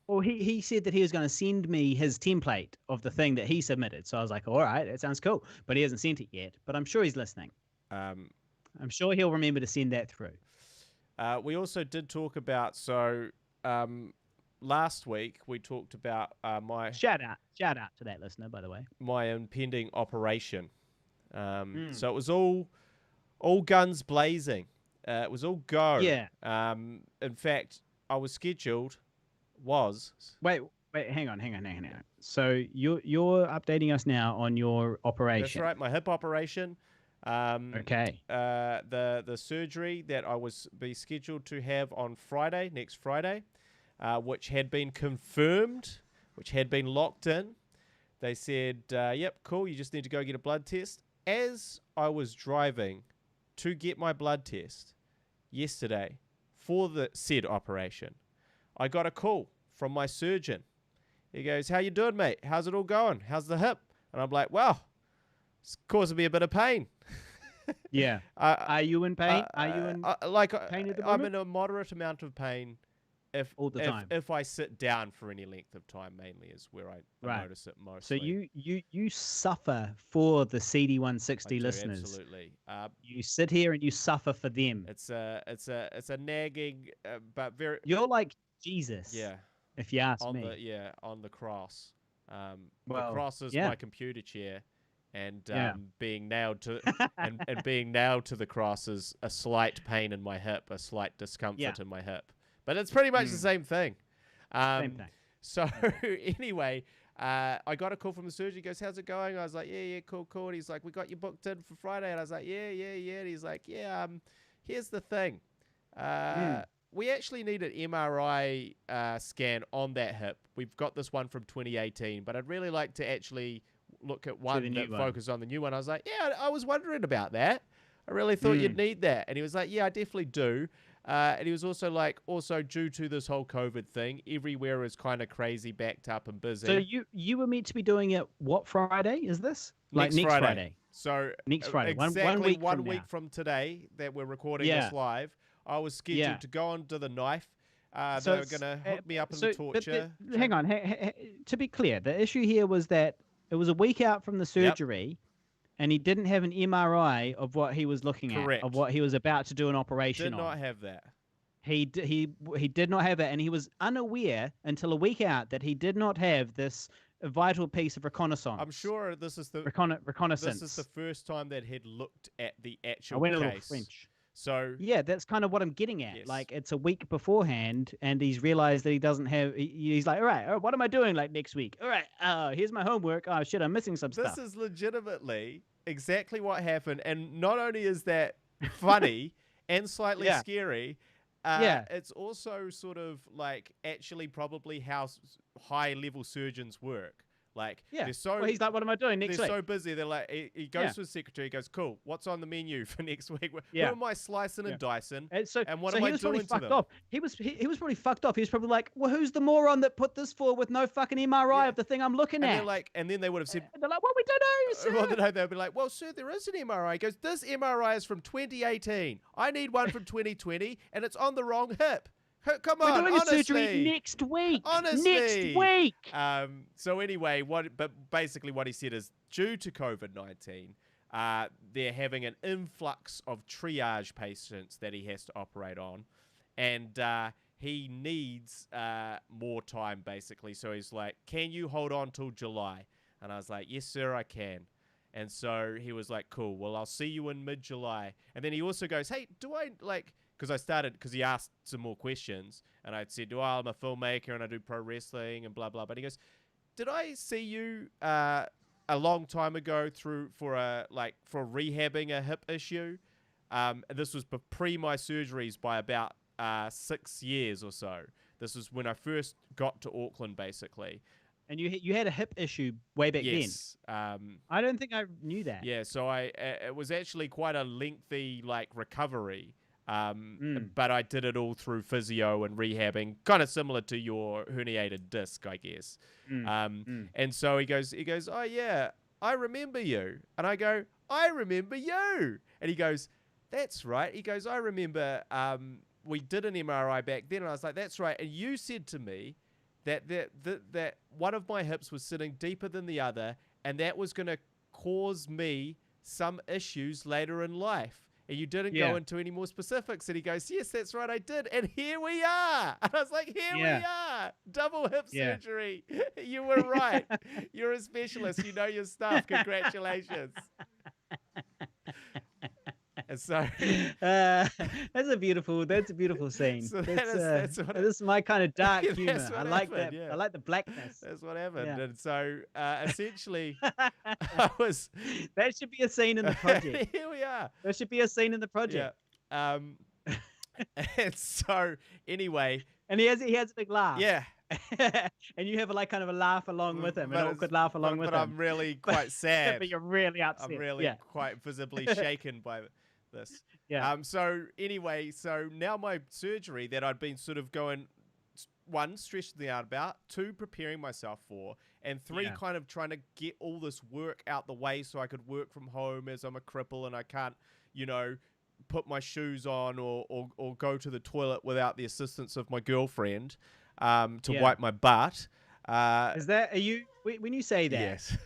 Well, he said that he was going to send me his template of the thing that he submitted. So I was like, all right, that sounds cool. But he hasn't sent it yet. But I'm sure he's listening. I'm sure he'll remember to send that through. We also did talk about, last week we talked about my... Shout out to that listener, by the way. My impending operation. So it was all guns blazing. It was all go. Yeah. In fact, I was scheduled... Wait, hang on. So you're updating us now on your operation. That's right, my hip operation. Okay. The surgery that I was scheduled to have on next Friday, which had been confirmed, which had been locked in. They said, yep, cool, you just need to go get a blood test. as I was driving to get my blood test yesterday for the said operation, I got a call from my surgeon. He goes, "How you doing, mate? How's it all going? How's the hip?" And I'm like, "Well, it's causing me a bit of pain." Yeah. Are you in pain? Are you in pain at the moment? I'm in a moderate amount of pain all the time. If I sit down for any length of time, mainly is where I notice it mostly. So you suffer for the CD160 listeners. Absolutely. You sit here and you suffer for them. It's a nagging, but very. You're like Jesus. Yeah. If you ask me. On the cross. The Well, cross is yeah. my computer chair, and being nailed to and being nailed to the cross is a slight pain in my hip, a slight discomfort in my hip. But it's pretty much the same thing. Same thing. So anyway, I got a call from the surgeon. He goes, "How's it going?" I was like, yeah, cool. And he's like, "We got you booked in for Friday." And I was like, yeah. And he's like, "Yeah, here's the thing. We actually need an MRI scan on that hip. We've got this one from 2018, but I'd really like to actually look at one that focuses on the new one." I was like, "Yeah, I was wondering about that. I really thought you'd need that." And he was like, "Yeah, I definitely do." And he was also like, also due to this whole COVID thing, everywhere is kind of crazy, backed up and busy. So you were meant to be doing it what Friday is this? Next Friday. So next Friday. Exactly one week from today that we're recording this live, I was scheduled to go onto the knife. They were going to hook me up in the torture. Hang on. To be clear, the issue here was that it was a week out from the surgery, and he didn't have an MRI of what he was looking at, of what he was about to do an operation on. Did not have that. He did not have it, and he was unaware until a week out that he did not have this vital piece of reconnaissance. I'm sure this is the reconnaissance. This is the first time that he'd looked at the actual I went case. A little French. So yeah, that's kind of what I'm getting at. Yes. Like, it's a week beforehand, and he's realized that he doesn't have. He's like, all right, what am I doing like next week? All right, here's my homework. Oh shit, I'm missing some stuff. This is legitimately exactly what happened, and not only is that funny and slightly scary, it's also sort of like actually probably how high level surgeons work. Like, they're so. Well, he's like, what am I doing next week? They're so busy. They're like, he goes to his secretary. He goes, "Cool. What's on the menu for next week? Who am I slicing and dicing? And what am I doing to them?" He was probably fucked off. He was probably like, "Well, who's the moron that put this for with no fucking MRI of the thing I'm looking at?" And then they would have said, "They're like, well, we don't know, sir." Well, they'd be like, "Well, sir, there is an MRI." He goes, "This MRI is from 2018. I need one from 2020, and it's on the wrong hip." Come on, we're doing honestly. a surgery next week. Honestly. Next week. So anyway, basically what he said is, due to COVID-19, they're having an influx of triage patients that he has to operate on, and he needs more time, basically. So he's like, "Can you hold on till July?" And I was like, "Yes, sir, I can." And so he was like, "Cool, well, I'll see you in mid-July." And then he also goes, "Hey, do I, like..." Because he asked some more questions, and I'd said, "Well, I'm a filmmaker and I do pro wrestling and blah blah." But he goes, "Did I see you a long time ago for rehabbing a hip issue?" And this was pre my surgeries by about 6 years or so. This was when I first got to Auckland, basically. And you had a hip issue way back then. I don't think I knew that. Yeah, so it was actually quite a lengthy recovery. But I did it all through physio and rehabbing, kind of similar to your herniated disc, I guess. And so he goes, "Oh yeah, I remember you." And I go, "I remember you." And he goes, "That's right." He goes, "I remember we did an MRI back then." And I was like, "That's right. And you said to me that one of my hips was sitting deeper than the other, and that was going to cause me some issues later in life. And you didn't go into any more specifics." And he goes, "Yes, that's right, I did. And here we are." And I was like, here we are. Double hip surgery. You were right. You're a specialist. You know your stuff. Congratulations. And so that's a beautiful scene. So this is my kind of dark humor. I like that. I like the blackness. That's what happened. And so essentially, that should be a scene in the project. Here we are. There should be a scene in the project. And so anyway, and he has a big laugh. Yeah. and you have like kind of a laugh along with him, an But awkward laugh along with but him. I'm really quite sad. But you're really upset. I'm really Yeah. quite visibly shaken by this. Yeah. So anyway, so now my surgery that I'd been sort of going, one, stressing out about, two, preparing myself for, and three, kind of trying to get all this work out the way so I could work from home as I'm a cripple and I can't, put my shoes on or go to the toilet without the assistance of my girlfriend to wipe my butt. When you say that, yes.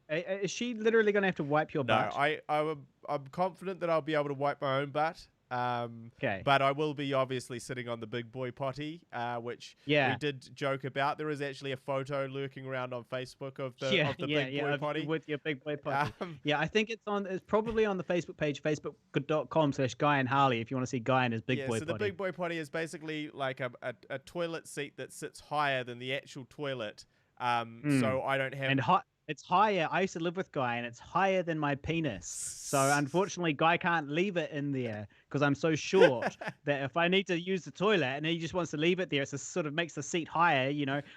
Is she literally going to have to wipe your butt? No, I'm confident that I'll be able to wipe my own butt. Okay. But I will be obviously sitting on the big boy potty, which we did joke about. There is actually a photo lurking around on Facebook of the big boy potty. With your big boy potty. I think it's probably on the Facebook page, facebook.com/Guy and Harley, if you want to see Guy and his big boy potty. So the big boy potty is basically like a toilet seat that sits higher than the actual toilet. So I don't have... It's higher. I used to live with Guy, and it's higher than my penis. So unfortunately, Guy can't leave it in there because I'm so short that if I need to use the toilet and he just wants to leave it there, it sort of makes the seat higher.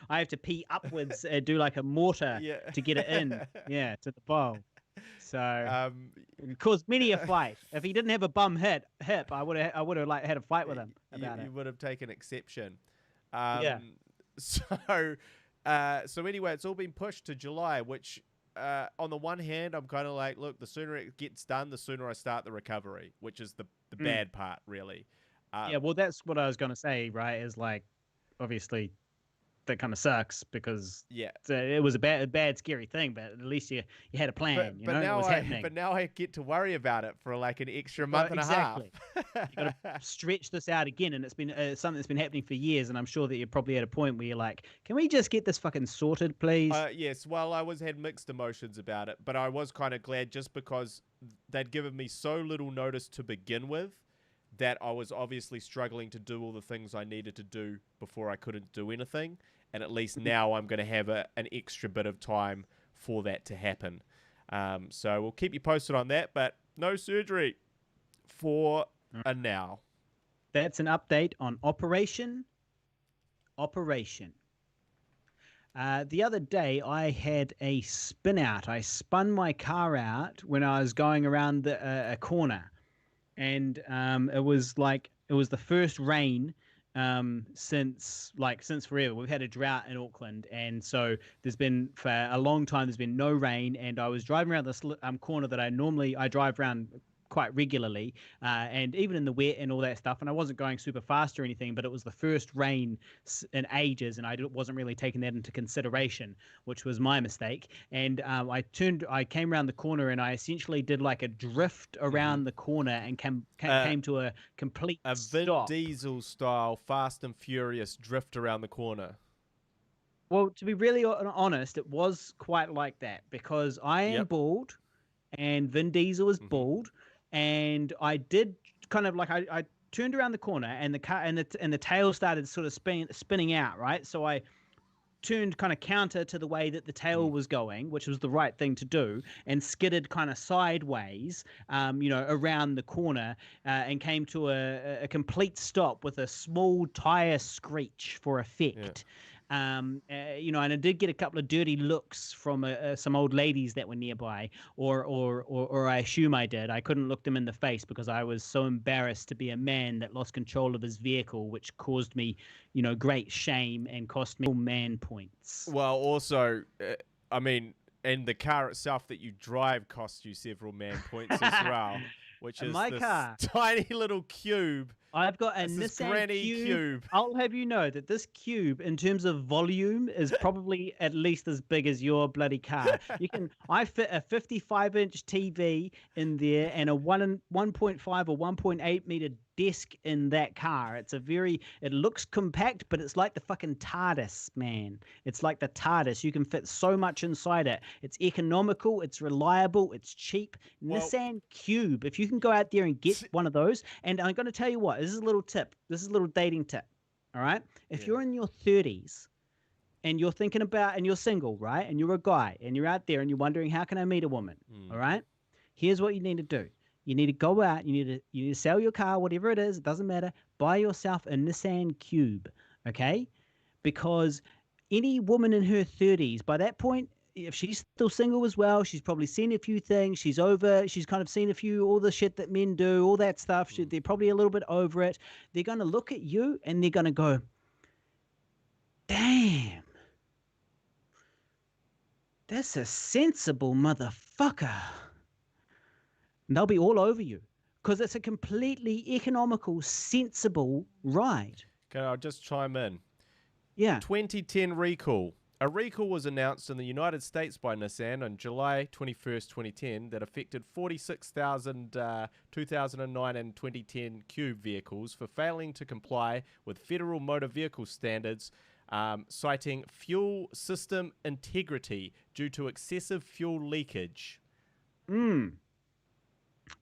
I have to pee upwards and do like a mortar to get it in, to the bowl. So it caused many a fight. If he didn't have a bum hip, I would have like had a fight with him about it. You would have taken exception. So anyway, it's all been pushed to July, which on the one hand, I'm kind of like, look, the sooner it gets done, the sooner I start the recovery, which is the bad part, really. Well, that's what I was going to say, right, is like, obviously, that kind of sucks because it was a bad, scary thing, but at least you had a plan. But now it was happening. But now I get to worry about it for like an extra month and a half. You got to stretch this out again, and it's been something that's been happening for years. And I'm sure that you're probably at a point where you're like, "Can we just get this fucking sorted, please?" Yes. Well, I had mixed emotions about it, but I was kind of glad just because they'd given me so little notice to begin with that I was obviously struggling to do all the things I needed to do before I couldn't do anything. And at least now I'm going to have an extra bit of time for that to happen. So we'll keep you posted on that, but no surgery for a now. That's an update on Operation. The other day I had a spin out. I spun my car out when I was going around a corner. And it was the first rain since forever. We've had a drought in Auckland, and so there's been for a long time there's been no rain. And I was driving around this corner that I drive around quite regularly, and even in the wet and all that stuff, and I wasn't going super fast or anything, but it was the first rain in ages, and I wasn't really taking that into consideration, which was my mistake. And I came around the corner, and I essentially did like a drift around the corner and came to a complete stop. Vin Diesel style Fast and Furious drift around the corner. Well, to be really honest, it was quite like that because I am bald, and Vin Diesel is bald. And I did kind of like I turned around the corner, and the car and the tail started sort of spinning out, right? So I turned kind of counter to the way that the tail was going, which was the right thing to do, and skidded kind of sideways, around the corner, and came to a complete stop with a small tire screech for effect. And I did get a couple of dirty looks from some old ladies that were nearby, or I assume I did. I couldn't look them in the face because I was so embarrassed to be a man that lost control of his vehicle, which caused me, great shame and cost me man points. Well, also, and the car itself that you drive costs you several man points as well, which is this car, tiny little cube. I've got a Nissan Cube. I'll have you know that this cube, in terms of volume, is probably at least as big as your bloody car. I fit a 55-inch TV in there and a 1.5 or 1.8 meter desk in that car. It looks compact, but it's like the fucking TARDIS, man. It's like the TARDIS. You can fit so much inside it. It's economical, it's reliable, it's cheap. Nissan Cube. If you can go out there and get one of those, and I'm going to tell you what, this is a little tip. This is a little dating tip. All right? If you're in your 30s and you're thinking about, and you're single, right? And you're a guy and you're out there and you're wondering, how can I meet a woman? All right? Here's what you need to do. You need to go out, you need to sell your car, whatever it is, it doesn't matter. Buy yourself a Nissan Cube, okay? because any woman in her 30s, by that point, if she's still single as well, she's probably seen a few things. She's kind of seen all the shit that men do, all that stuff. They're probably a little bit over it. They're going to look at you and they're going to go, damn, that's a sensible motherfucker. And they'll be all over you because it's a completely economical, sensible ride. Okay, I'll just chime in. Yeah. 2010 recall. A recall was announced in the United States by Nissan on July 21st, 2010 that affected 46,000 2009 and 2010 Cube vehicles for failing to comply with federal motor vehicle standards, citing fuel system integrity due to excessive fuel leakage.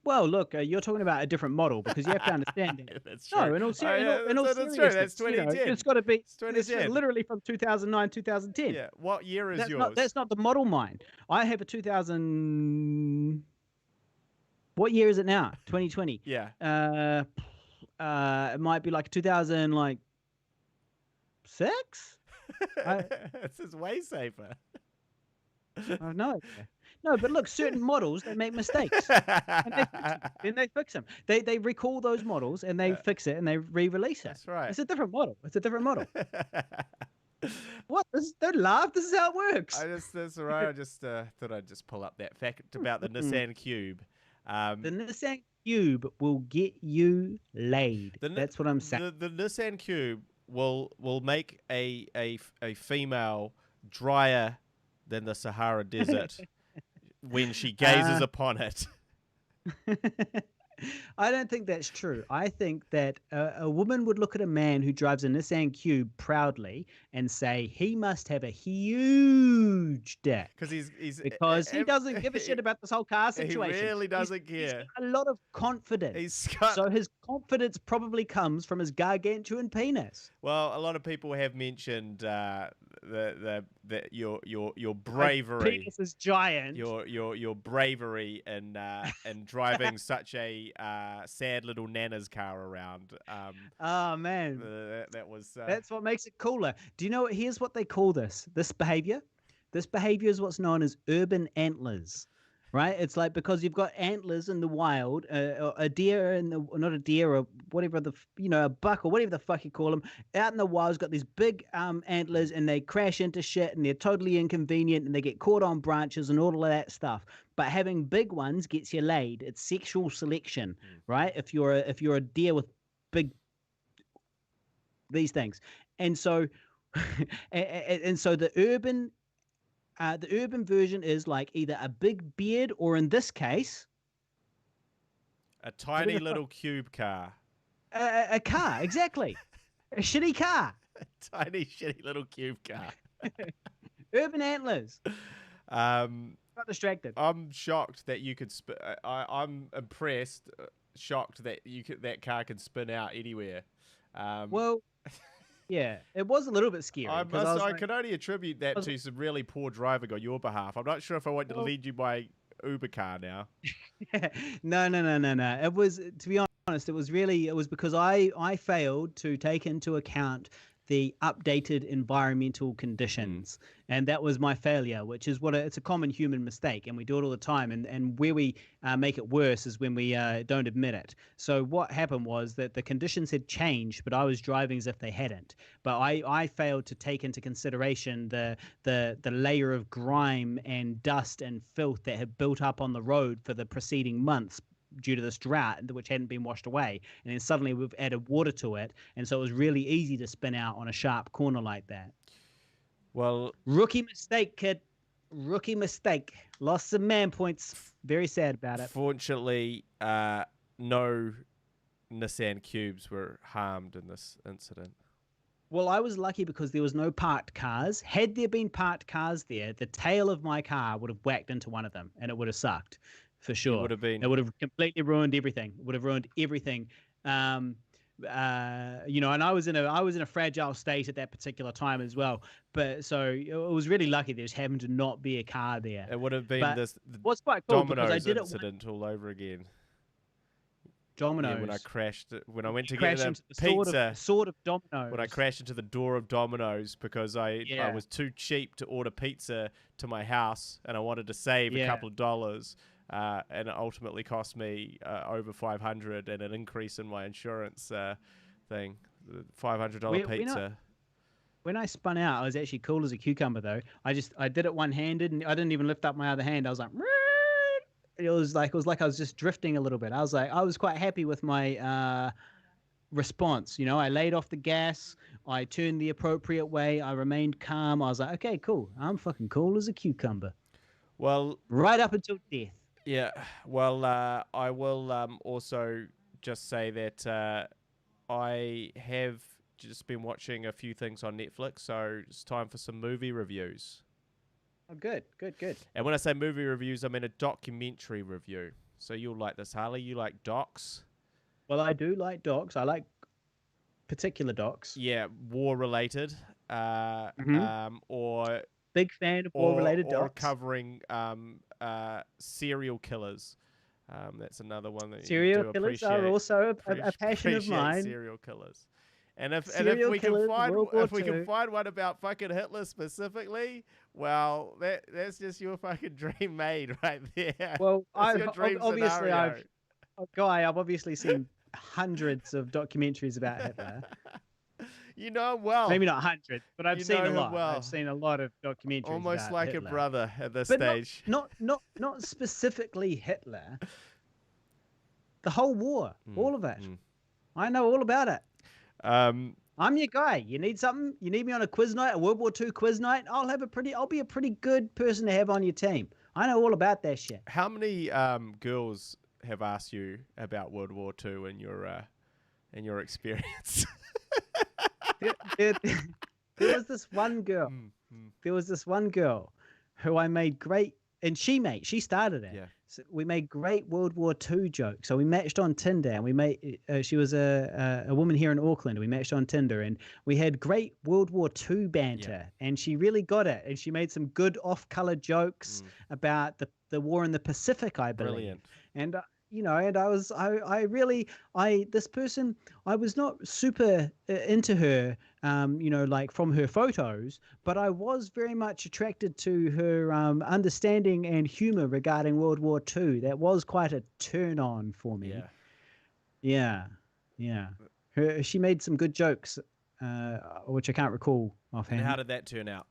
Well, look, you're talking about a different model because you have to understand it. That's true. No, in all seriousness, That's 2010. It's got to be. It's literally from 2009, 2010. Yeah. What year is that's yours? That's not the model mine. I have a 2000. What year is it now? 2020. Yeah. It might be like 2000, like 6. This is way safer. I know. No, but look, certain models, they make mistakes. And they fix them. They recall those models and they fix it and they re-release it. That's right. It's a different model. What? Don't laugh. This is how it works. That's all right. I just thought I'd just pull up that fact about the Nissan Cube. The Nissan Cube will get you laid. That's what I'm saying. The Nissan Cube will make a female drier than the Sahara Desert when she gazes upon it. I don't think that's true. I think that a woman would look at a man who drives a Nissan Cube proudly and say he must have a huge dick. Because he doesn't give a shit about this whole car situation. He really doesn't care. He's got a lot of confidence. So his confidence probably comes from his gargantuan penis. Well, a lot of people have mentioned your bravery. My penis is giant. Your bravery in driving such a sad little Nana's car around. Oh man, that's what makes it cooler. Do you know? Here's what they call this behavior. This behavior is what's known as urban antlers. Right? It's like because you've got antlers in the wild, a deer not a deer or whatever a buck or whatever the fuck you call them, out in the wild's got these big antlers and they crash into shit and they're totally inconvenient and they get caught on branches and all of that stuff. But having big ones gets you laid. It's sexual selection, right? If you're a deer with big these things, and so and so the urban version is like either a big beard or, in this case, a tiny little cube car. A car, exactly. A shitty car. A tiny, shitty little cube car. Urban antlers. Got distracted. I'm shocked that you could spin. I'm impressed, shocked that that car can spin out anywhere. Well. Yeah, it was a little bit scary. I can only attribute that to some really poor driving on your behalf. I'm not sure if I want to lead you by Uber car now. No. It was, to be honest, it was because I failed to take into account the updated environmental conditions. And that was my failure, which is it's a common human mistake. And we do it all the time. And where we make it worse is when we don't admit it. So what happened was that the conditions had changed, but I was driving as if they hadn't. But I failed to take into consideration the layer of grime and dust and filth that had built up on the road for the preceding months due to this drought, which hadn't been washed away. And then suddenly we've added water to it. And so it was really easy to spin out on a sharp corner like that. Well, rookie mistake, kid. Rookie mistake. Lost some man points. Very sad about it. Fortunately, no Nissan Cubes were harmed in this incident. Well, I was lucky because there was no parked cars. Had there been parked cars there, the tail of my car would have whacked into one of them and it would have sucked. For sure. It would have completely ruined everything. It would have ruined everything. And I was in a fragile state at that particular time as well. But so it was really lucky there just happened to not be a car there. It would have been what's quite cool Domino's incident all over again. Domino's. Yeah, when I crashed, when I went to crash get into a the pizza. sword of Domino's. When I crashed into the door of Domino's because I was too cheap to order pizza to my house, and I wanted to save a couple of dollars, and it ultimately cost me over $500 and an increase in my insurance thing. $500 pizza. When I spun out, I was actually cool as a cucumber, though. I did it one-handed, and I didn't even lift up my other hand. I was like, it was like I was just drifting a little bit. I was quite happy with my response. I laid off the gas. I turned the appropriate way. I remained calm. I was like, okay, cool. I'm fucking cool as a cucumber. Well, right up until death. Yeah. Well, I will also just say that I have just been watching a few things on Netflix, so it's time for some movie reviews. Oh, good. And when I say movie reviews, I mean a documentary review. So you'll like this, Harley. You like docs? Well, I do like docs. I like particular docs. Yeah, war-related. Or big fan of war-related docs. Or covering serial killers. That's another one that serial you do killers appreciate. Are also a passion of mine. Serial killers. And if we can find one about fucking Hitler specifically, well, that's just your fucking dream made right there. Well, I've obviously seen hundreds of documentaries about Hitler. You know him well. Maybe not hundreds, but I've seen a lot. Well. I've seen a lot of documentaries. Almost about like Hitler. A brother at this but stage. Not specifically Hitler. The whole war, all of it. I know all about it. I'm your guy. You need something? You need me on a quiz night, a World War II quiz night? I'll be a pretty good person to have on your team. I know all about that shit. How many girls have asked you about World War II in your experience? there was this one girl. There was this one girl who I made great, and she started it. Yeah. So we made great World War II jokes. So we matched on Tinder, and we made. She was a woman here in Auckland. We matched on Tinder, and we had great World War II banter. Yeah. And she really got it, and she made some good off-color jokes about the war in the Pacific, I believe. Brilliant. And this person, I was not super into her, like from her photos, but I was very much attracted to her understanding and humor regarding World War II. That was quite a turn on for me. Yeah. She made some good jokes, which I can't recall offhand. And how did that turn out?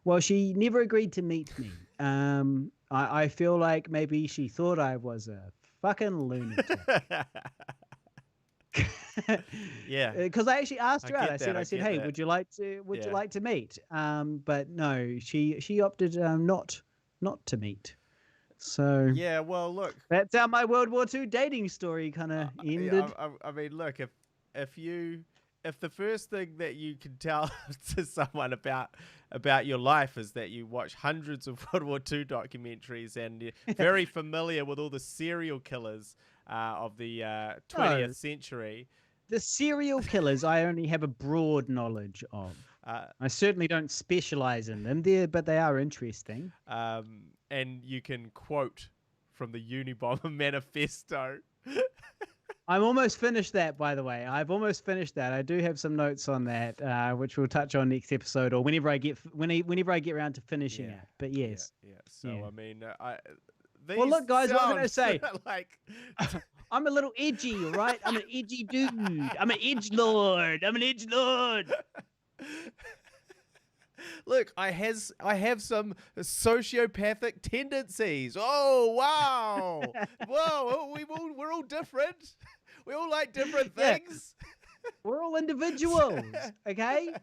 Well, she never agreed to meet me. I feel like maybe she thought I was a fucking lunatic. Yeah. Because I actually asked her out. I said, hey, would you like to meet? But no, she opted not to meet. So yeah, well, look, that's how my World War II dating story kind of ended. I mean, look, if the first thing that you can tell to someone about your life is that you watch hundreds of World War II documentaries and you're very familiar with all the serial killers of the 20th century. The serial killers I only have a broad knowledge of. I certainly don't specialize in them, but they are interesting. And you can quote from the Unabomber Manifesto. I'm almost finished that, by the way. I've almost finished that. I do have some notes on that, which we'll touch on next episode, or whenever I get around to finishing it. But yes. Yeah. So I mean, well, look, guys, what I'm going to say. Like, I'm a little edgy, right? I'm an edgy dude. I'm an edgelord. Look, I have some sociopathic tendencies. Oh wow! Whoa, we're all different. We all like different things. We're all individuals, okay?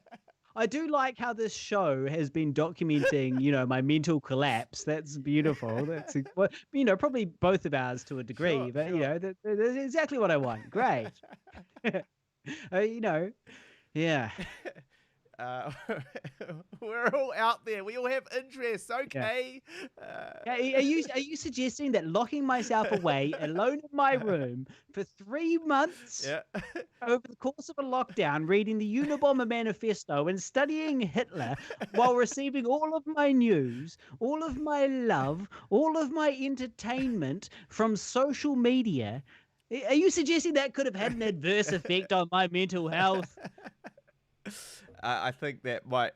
I do like how this show has been documenting, my mental collapse. That's beautiful. That's probably both of ours to a degree, but that's exactly what I want. Great. Yeah. We're all out there. We all have interests. Okay. Are you suggesting that locking myself away alone in my room for 3 months over the course of a lockdown, reading the Unabomber Manifesto and studying Hitler while receiving all of my news, all of my love, all of my entertainment from social media, Are you suggesting that could have had an adverse effect on my mental health? I think that might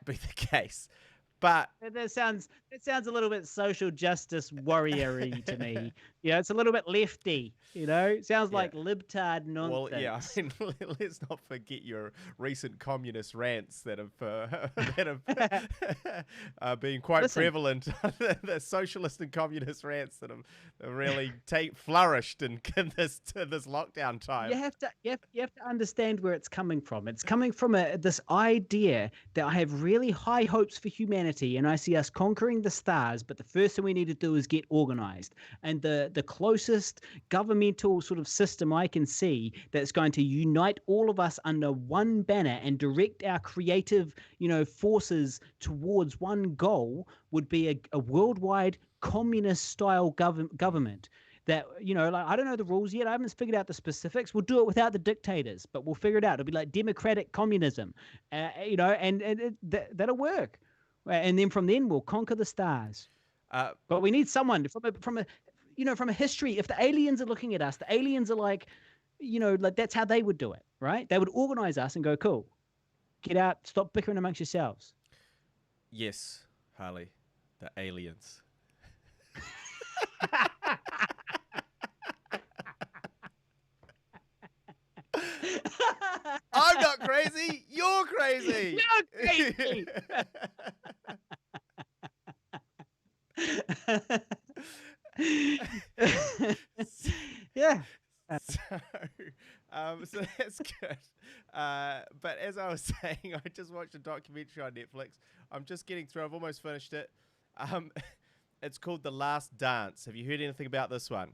be the case. But that sounds a little bit social justice warrior-y to me. Yeah, it's a little bit lefty. It sounds like libtard nonsense. Well, yeah, I mean, let's not forget your recent communist rants that have been quite prevalent. The socialist and communist rants that have really flourished in this lockdown time. You have to understand where it's coming from. It's coming from this idea that I have really high hopes for humanity, and I see us conquering the stars. But the first thing we need to do is get organized. And the closest governmental sort of system I can see that's going to unite all of us under one banner and direct our creative, forces towards one goal would be a worldwide communist-style government. That, I don't know the rules yet. I haven't figured out the specifics. We'll do it without the dictators, but we'll figure it out. It'll be like democratic communism, and that'll work. And then from then we'll conquer the stars. But we need someone from a history. If the aliens are looking at us, the aliens are like that's how they would do it, right? They would organize us and go, cool, get out, stop bickering amongst yourselves. Yes, Harley, the aliens. I'm not crazy. You're crazy. You're crazy. Yeah. So that's good. But as I was saying, I just watched a documentary on Netflix. I'm just getting through. I've almost finished it. It's called The Last Dance. Have you heard anything about this one?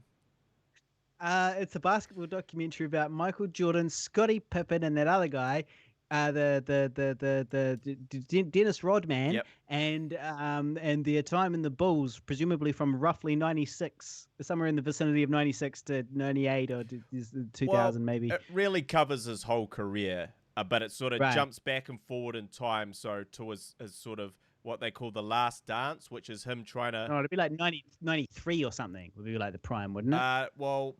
It's a basketball documentary about Michael Jordan, Scottie Pippen, and that other guy, the Dennis Rodman, yep. and their time in the Bulls, presumably from roughly 96, somewhere in the vicinity of 96 to 98 or 2000 maybe. It really covers his whole career, but it sort of jumps back and forward in time. So to his sort of what they call the last dance, which is him trying to... No, it'd be like 93 or something. Would be like the prime, wouldn't it? Well,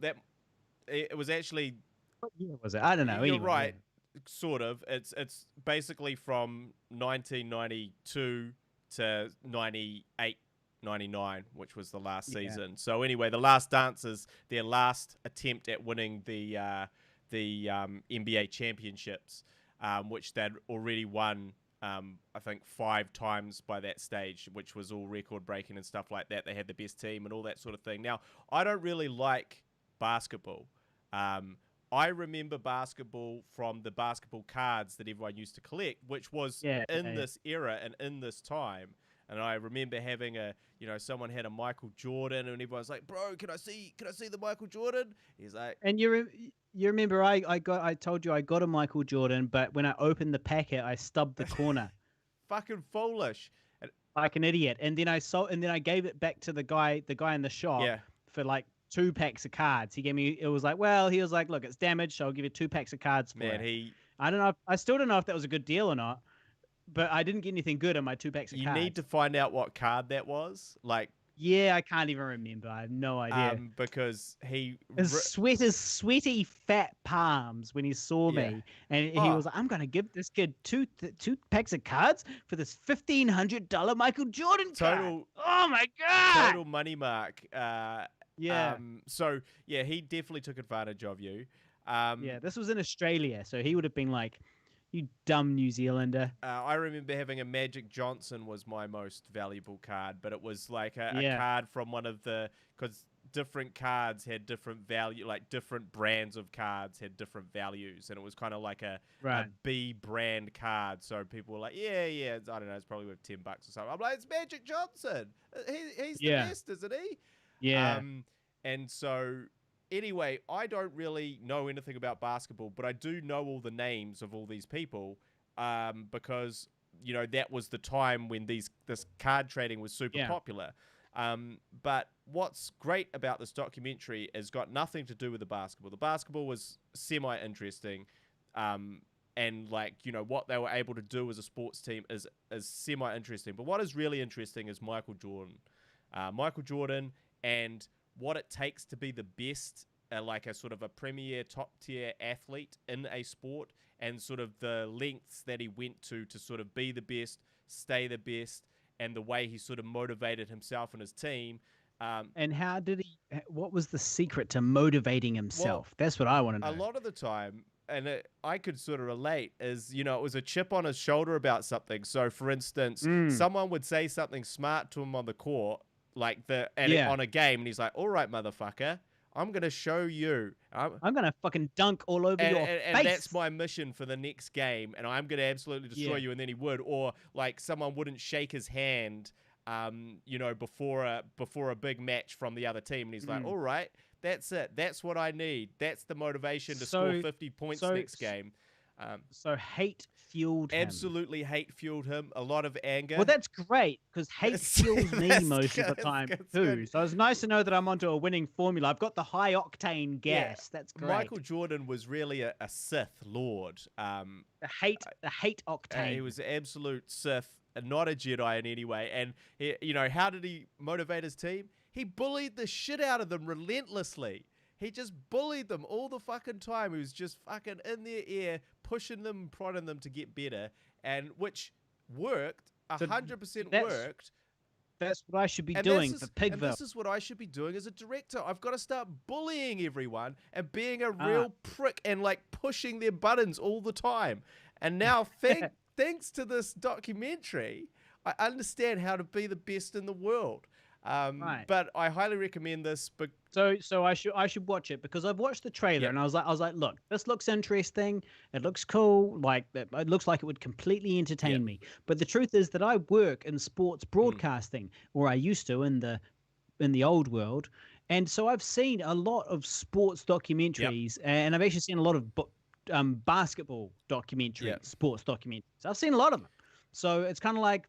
it was actually... What year was it? I don't know. You're anyway, right. Yeah. Sort of. It's basically from 1992 to 98, 99, which was the last season. So anyway, the last dance is their last attempt at winning the NBA championships, which they'd already won. I think 5 times by that stage, which was all record breaking and stuff like that. They had the best team and all that sort of thing. Now, I don't really like basketball. I remember basketball from the basketball cards that everyone used to collect, which was in this era and in this time. And I remember having someone had a Michael Jordan, and everyone's like, "Bro, can I see the Michael Jordan?" He's like, and you remember I told you I got a Michael Jordan, but when I opened the packet, I stubbed the corner. Fucking foolish, like an idiot. And then I gave it back to the guy in the shop for like 2 packs of cards. He was like, look, it's damaged, so I'll give you 2 packs of cards for it. I don't know. I still don't know if that was a good deal or not. But I didn't get anything good on my 2 packs of cards. You need to find out what card that was. Like, yeah, I can't even remember. I have no idea. Because his sweaty fat palms when he saw me, and he was like, "I'm gonna give this kid 2 packs of cards for this $1,500 Michael Jordan card." Oh my god! Total money mark. So yeah, he definitely took advantage of you. This was in Australia, so he would have been like, "You dumb New Zealander." I remember having a Magic Johnson was my most valuable card, but it was like a card from one of because different cards had different value, like different brands of cards had different values, and it was kind of like a B brand card. So people were like, yeah, I don't know, it's probably worth $10 or something. I'm like, it's Magic Johnson. He's the best, isn't he? Yeah. And so... Anyway, I don't really know anything about basketball, but I do know all the names of all these people because, that was the time when this card trading was super popular. But what's great about this documentary is got nothing to do with the basketball. The basketball was semi-interesting and, what they were able to do as a sports team is semi-interesting. But what is really interesting is Michael Jordan. Michael Jordan and... what it takes to be the best like a sort of a premier top tier athlete in a sport, and sort of the lengths that he went to sort of be the best, stay the best, and the way he sort of motivated himself and his team. And how did he? What was the secret to motivating himself? That's what I want to know. A lot of the time, and I could sort of relate, is, you know, it was a chip on his shoulder about something. So, for instance, someone would say something smart to him on the court, like on a game, and he's like, "All right, motherfucker, I'm gonna show you. I'm gonna fucking dunk all over your face. And that's my mission for the next game, and I'm gonna absolutely destroy you." And then he would, or like someone wouldn't shake his hand, you know, before a big match from the other team, and he's like, "All right, that's it. That's what I need. That's the motivation to score 50 points next game." So hate fueled him. Absolutely hate fueled him. A lot of anger. Well, that's great, because hate fuels me most of the time too. So it's nice to know that I'm onto a winning formula. I've got the high octane gas. That's great. Michael Jordan was really a Sith Lord. The hate octane. He was an absolute Sith, not a Jedi in any way. And you know, how did he motivate his team? He bullied the shit out of them relentlessly. He just bullied them all the fucking time. He was just fucking in their ear, pushing them, prodding them to get better, and which worked, 100% worked. That's what I should be doing for Pigville. And this is what I should be doing as a director. I've got to start bullying everyone and being a real prick and like pushing their buttons all the time. And now, thanks to this documentary, I understand how to be the best in the world. But I highly recommend this. But so I should watch it, because I've watched the trailer and I was like, look, this looks interesting. It looks cool. Like, it looks like it would completely entertain me. But the truth is that I work in sports broadcasting, or I used to in the old world, and so I've seen a lot of sports documentaries, and I've actually seen a lot of basketball documentaries, sports documentaries. I've seen a lot of them. So it's kind of like,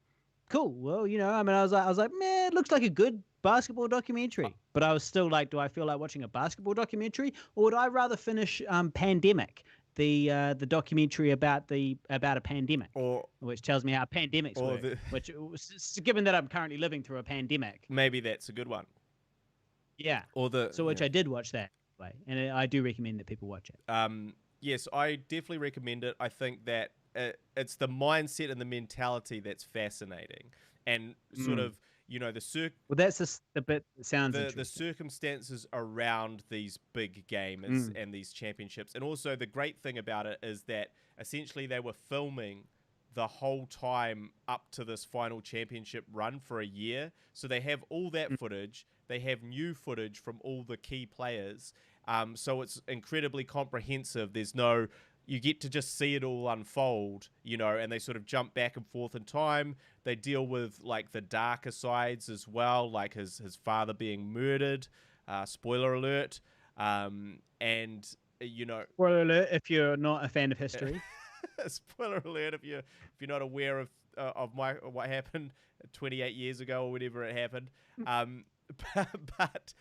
cool. Well, you know, I mean, I was like, man, it looks like a good basketball documentary. But I was still like, do I feel like watching a basketball documentary, or would I rather finish Pandemic, the documentary about a pandemic, which tells me how pandemics work? Which, given that I'm currently living through a pandemic, maybe that's a good one. Yeah. Which I did watch that way, and I do recommend that people watch it. Yes, I definitely recommend it. I think that it's the mindset and the mentality that's fascinating, and sort of, you know, well, that's the bit that sounds the circumstances around these big games and these championships. And also the great thing about it is that essentially they were filming the whole time up to this final championship run for a year, so they have all that footage. They have new footage from all the key players, so it's incredibly comprehensive. You get to just see it all unfold, you know, and they sort of jump back and forth in time. They deal with like the darker sides as well, like his father being murdered, spoiler alert, and you know, spoiler alert if you're not a fan of history. Spoiler alert if you're not aware of what happened 28 years ago or whatever it happened. But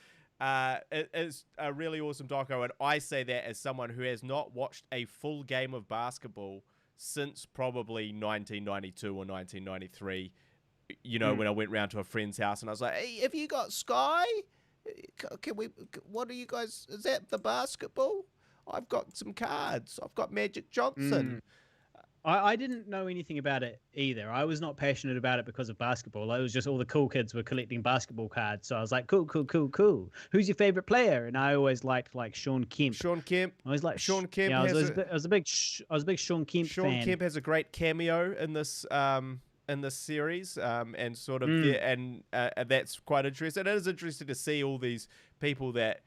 it is a really awesome doco, and I say that as someone who has not watched a full game of basketball since probably 1992 or 1993. You know, when I went round to a friend's house and I was like, "Hey, have you got Sky? What are you guys? Is that the basketball? I've got some cards. I've got Magic Johnson." I didn't know anything about it either. I was not passionate about it because of basketball. It was just all the cool kids were collecting basketball cards. So I was like, cool. Who's your favorite player? And I always liked like Sean Kemp. I was like Sean Kemp. Yeah, I was a big Sean Kemp fan. Sean Kemp has a great cameo in this series, and sort of and that's quite interesting. It is interesting to see all these people that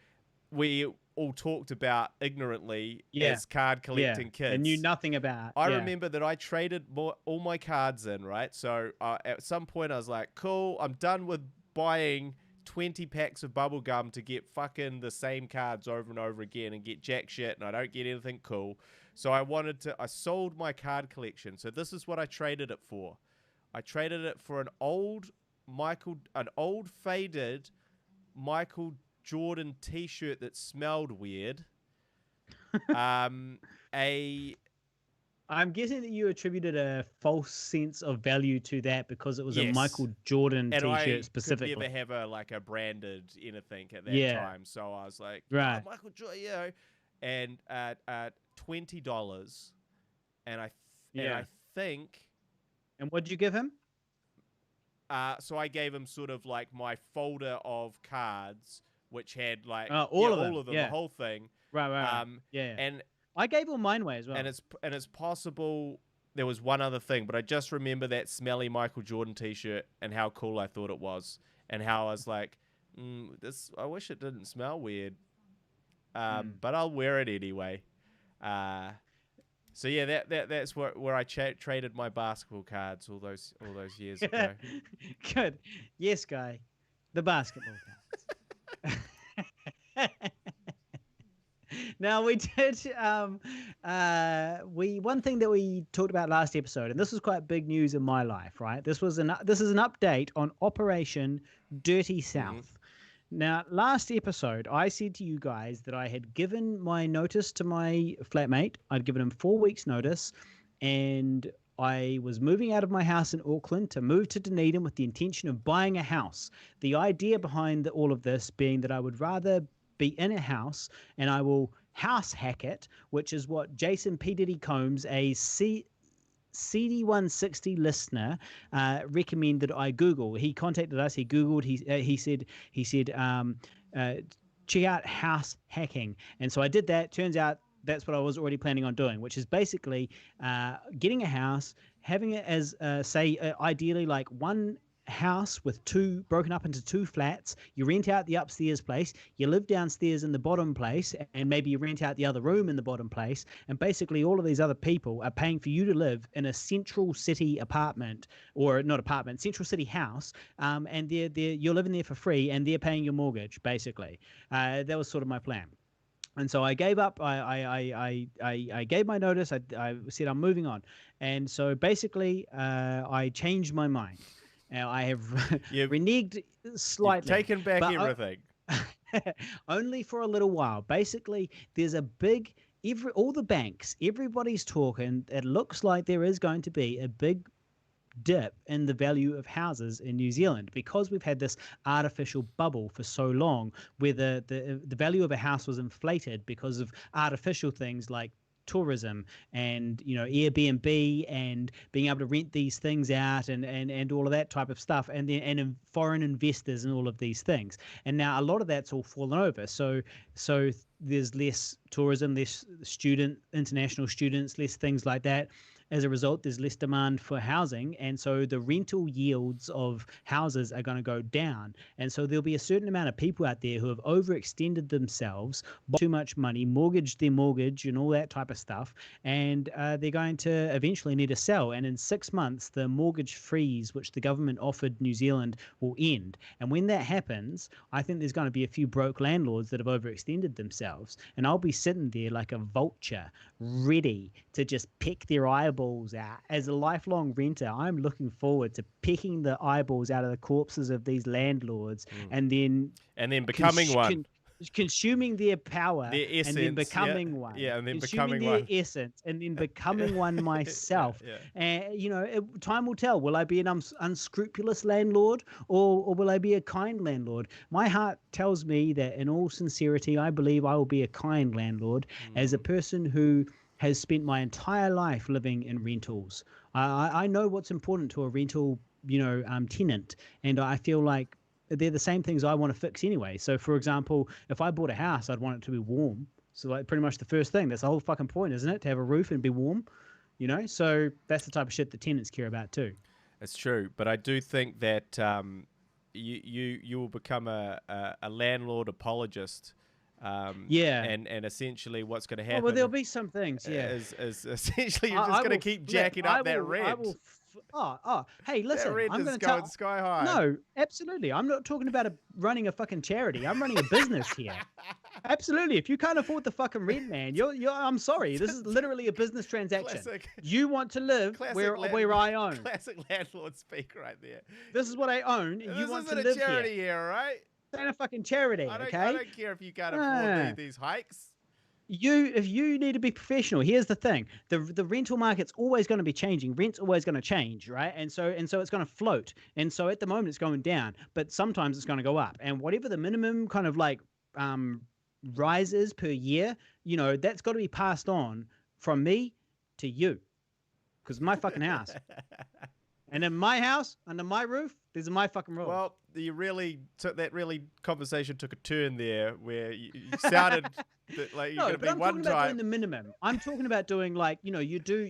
we all talked about ignorantly as card collecting kids and knew nothing about. I remember that I traded all my cards in, right? So at some point I was like, cool, I'm done with buying 20 packs of bubble gum to get fucking the same cards over and over again and get jack shit, and I don't get anything cool. So I sold my card collection. So this is what I traded it for. I traded it for an old faded Michael Jordan t-shirt that smelled weird, a I'm guessing that you attributed a false sense of value to that because it was a Michael Jordan and T-shirt I specifically. could never have a branded anything at that Yeah. time, so I was like, Right. Oh, Michael Jordan, and $20, and I think. And what did you give him? So I gave him sort of like my folder of cards, which had like all of them, the whole thing. Right. Yeah. And I gave all mine away as well. And it's possible there was one other thing, but I just remember that smelly Michael Jordan T-shirt and how cool I thought it was, and how I was like, this. I wish it didn't smell weird, but I'll wear it anyway. So yeah, that's where I traded my basketball cards all those years ago. Good. Yes, Guy. The basketball cards. Now we did one thing that we talked about last episode, and this was quite big news in my life, right? This is an update on Operation Dirty South. Now, last episode, I said to you guys that I had given my notice to my flatmate. I'd given him 4 weeks notice, and I was moving out of my house in Auckland to move to Dunedin with the intention of buying a house. The idea behind all of this being that I would rather be in a house and I will house hack it, which is what Jason P. Diddy Combs, a CD160 listener, recommended I Google. He contacted us. He Googled. He said check out house hacking, and so I did that. Turns out that's what I was already planning on doing, which is basically getting a house, having it as ideally like one house with broken up into 2 flats. You rent out the upstairs place, you live downstairs in the bottom place, and maybe you rent out the other room in the bottom place, and basically all of these other people are paying for you to live in a central city apartment, or not apartment, central city house, and you're living there for free and they're paying your mortgage, basically. That was sort of my plan. And so I gave up. I gave my notice. I said I'm moving on, and so basically I changed my mind. Now I have reneged slightly. You've taken back everything. Only for a little while. Basically, there's a big all the banks, everybody's talking. It looks like there is going to be a big dip in the value of houses in New Zealand because we've had this artificial bubble for so long, where the value of a house was inflated because of artificial things like tourism and Airbnb and being able to rent these things out and all of that type of stuff, and foreign investors and all of these things. And now a lot of that's all fallen over. So there's less tourism, less international students, less things like that. As a result, there's less demand for housing, and so the rental yields of houses are going to go down. And so there'll be a certain amount of people out there who have overextended themselves, bought too much money, mortgaged their mortgage and all that type of stuff, and they're going to eventually need to sell. And in 6 months, the mortgage freeze, which the government offered New Zealand, will end. And when that happens, I think there's going to be a few broke landlords that have overextended themselves, and I'll be sitting there like a vulture, ready to just pick their eyeballs out. As a lifelong renter, I'm looking forward to picking the eyeballs out of the corpses of these landlords and then becoming one. Consuming their power, their essence, and then becoming one. Yeah, and then consuming becoming their essence, and then becoming one myself. And time will tell. Will I be an unscrupulous landlord, or will I be a kind landlord? My heart tells me that, in all sincerity, I believe I will be a kind landlord, as a person who has spent my entire life living in rentals. I know what's important to a rental, tenant, and I feel like they're the same things I want to fix anyway. So, for example, if I bought a house, I'd want it to be warm. So, like, pretty much the first thing. That's the whole fucking point, isn't it? To have a roof and be warm, So that's the type of shit that tenants care about too. It's true, but I do think that you will become a landlord apologist. And essentially what's going to happen. Well, there'll be some things. Is essentially you're just going to keep jacking up that rent. Hey, listen, I'm going to going sky high. No, absolutely. I'm not talking about running a fucking charity. I'm running a business here. Absolutely. If you can't afford the fucking rent, man, I'm sorry. This is literally a business transaction. You want to live where I own. Classic landlord speak right there. This is what I own. And you want to live here. This isn't a charity here, right? It's not a fucking charity, okay? I don't care if you can't afford these hikes. if you need to be professional, here's the thing: the rental market's always going to be changing. Rent's always going to change, right? And so it's going to float. And so at the moment it's going down, but sometimes it's going to go up. And whatever the minimum kind of like rise is per year, that's got to be passed on from me to you, because my fucking house. And in my house, under my roof, these are my fucking rules. Well, that conversation took a turn there where you sounded like you're going to be one time. I'm talking about doing the minimum. I'm talking about doing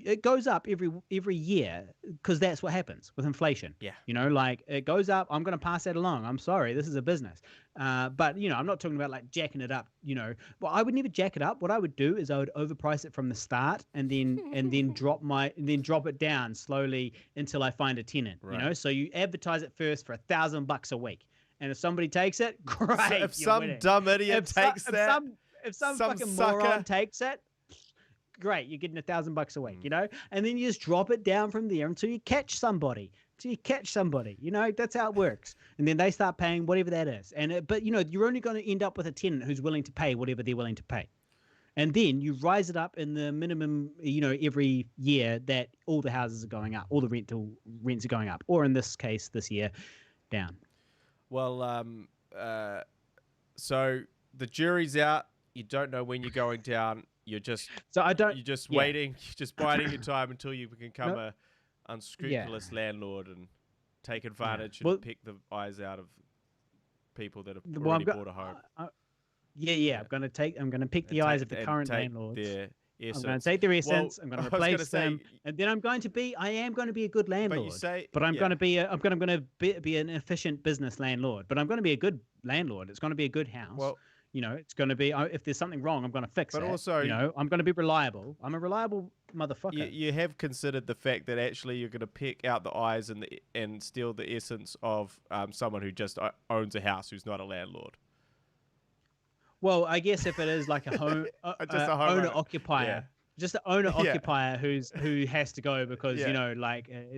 it goes up every year because that's what happens with inflation. Yeah. Like it goes up. I'm going to pass that along. I'm sorry, this is a business. But I'm not talking about like jacking it up. Well, I would never jack it up. What I would do is I would overprice it from the start and then drop it down slowly until I find a tenant. Right. So you advertise it first for $1,000 a week, and if somebody takes it, great. So if some dumb idiot takes that, if some fucking sucker moron takes it, great, you're getting $1,000 a week, and then you just drop it down from there until you catch somebody. That's how it works. And then they start paying whatever that is. But you're only going to end up with a tenant who's willing to pay whatever they're willing to pay. And then you rise it up in the minimum, every year that all the houses are going up, all the rents are going up, or in this case, this year, down. Well, so the jury's out. You don't know when you're going down. You're just waiting. You're just biding your time until you can become a unscrupulous landlord and take advantage and pick the eyes out of people that have already bought a home. I'm going to pick the eyes of the current landlords. I'm going to take their essence. I'm going to replace them, and then I am going to be a good landlord. But I'm going to be an efficient business landlord. But I'm going to be a good landlord. It's going to be a good house. Well, it's going to be, if there's something wrong, I'm going to fix it. But also, I'm going to be reliable. I'm a reliable motherfucker. You have considered the fact that actually you're going to pick out the eyes and steal the essence of someone who just owns a house who's not a landlord. Well, I guess if it is like a home, owner occupier, just an owner occupier who has to go because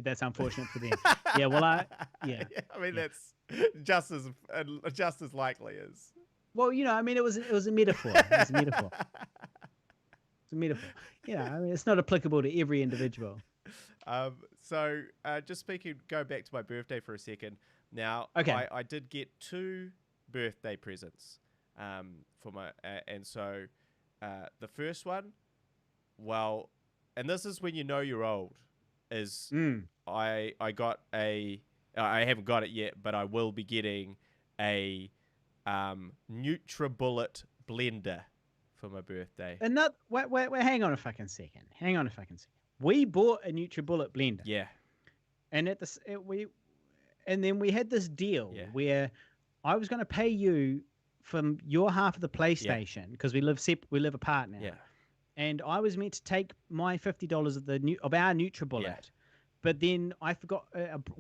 that's unfortunate for them. I mean that's just as likely as. Well, it was a metaphor. It was a metaphor. It's a metaphor. It's not applicable to every individual. So just go back to my birthday for a second. Now, okay. I did get 2 birthday presents. For my and so the first one, well, and this is when you're old, is I got I haven't got it yet, but I will be getting a NutriBullet blender for my birthday. And wait, hang on a fucking second. We bought a NutriBullet blender. Yeah. And then we had this deal where I was going to pay you from your half of the PlayStation because we live apart now. Yeah. And I was meant to take my $50 of our NutriBullet, but then I forgot.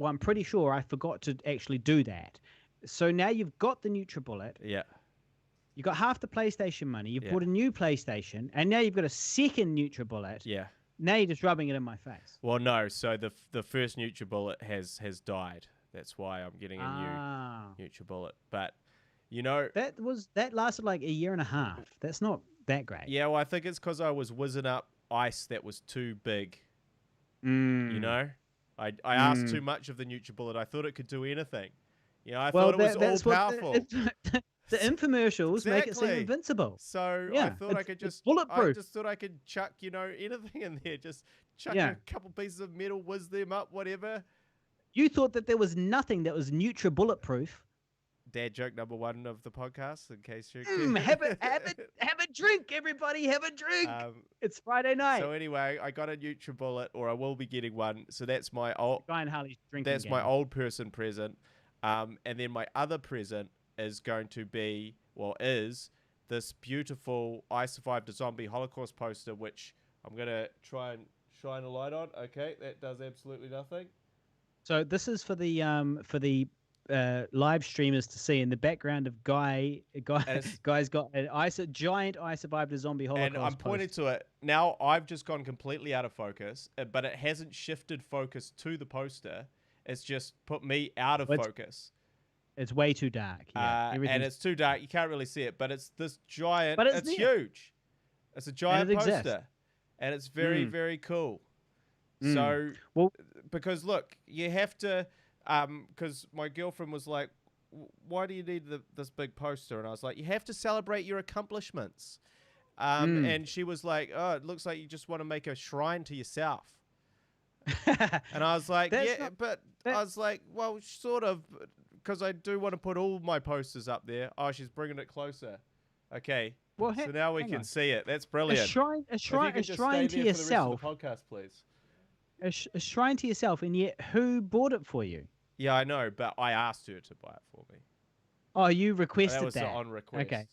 I'm pretty sure I forgot to actually do that. So now you've got the NutriBullet. Yeah. You got half the PlayStation money. You've bought a new PlayStation, and now you've got a second NutriBullet. Yeah. Now you're just rubbing it in my face. Well, no. So the first NutriBullet has died. That's why I'm getting a new NutriBullet. But that lasted like a year and a half. That's not that great. Yeah. Well, I think it's because I was whizzing up ice that was too big. I asked too much of the NutriBullet. I thought it could do anything. I thought it was all powerful. The infomercials make it seem invincible. So I thought I could just bulletproof. I just thought I could chuck, anything in there. Just chuck a couple pieces of metal, whiz them up, whatever. You thought that there was nothing that was bulletproof. Dad joke number 1 of the podcast, in case you're have a drink, everybody. Have a drink. It's Friday night. So anyway, I got a NutriBullet, or I will be getting one. So that's my old Guy and Harley's drinking. That's my old person present. And then my other present is going to be, is this beautiful I Survived a Zombie Holocaust poster, which I'm going to try and shine a light on. Okay, that does absolutely nothing. So this is for the live streamers to see in the background of Guy's got a giant I Survived a Zombie Holocaust and I'm pointing to it. Now I've just gone completely out of focus, but it hasn't shifted focus to the poster. It's just put me out of focus. It's way too dark. Yeah, and it's too dark. You can't really see it, but it's this giant. But it's huge. It's a giant it poster, exists. and it's very, very cool. So, well, because look, you have to, because my girlfriend was like, why do you need this big poster? And I was like, you have to celebrate your accomplishments. And she was like, oh, it looks like you just want to make a shrine to yourself. And I was like, I was like, well, sort of, because I do want to put all my posters up there. Oh, she's bringing it closer. Okay. Well, so now we can see it. That's brilliant. A shrine to yourself. For the podcast, please. A shrine to yourself, and yet who bought it for you? Yeah, I know, but I asked her to buy it for me. Oh, you requested that? That was on request. Okay.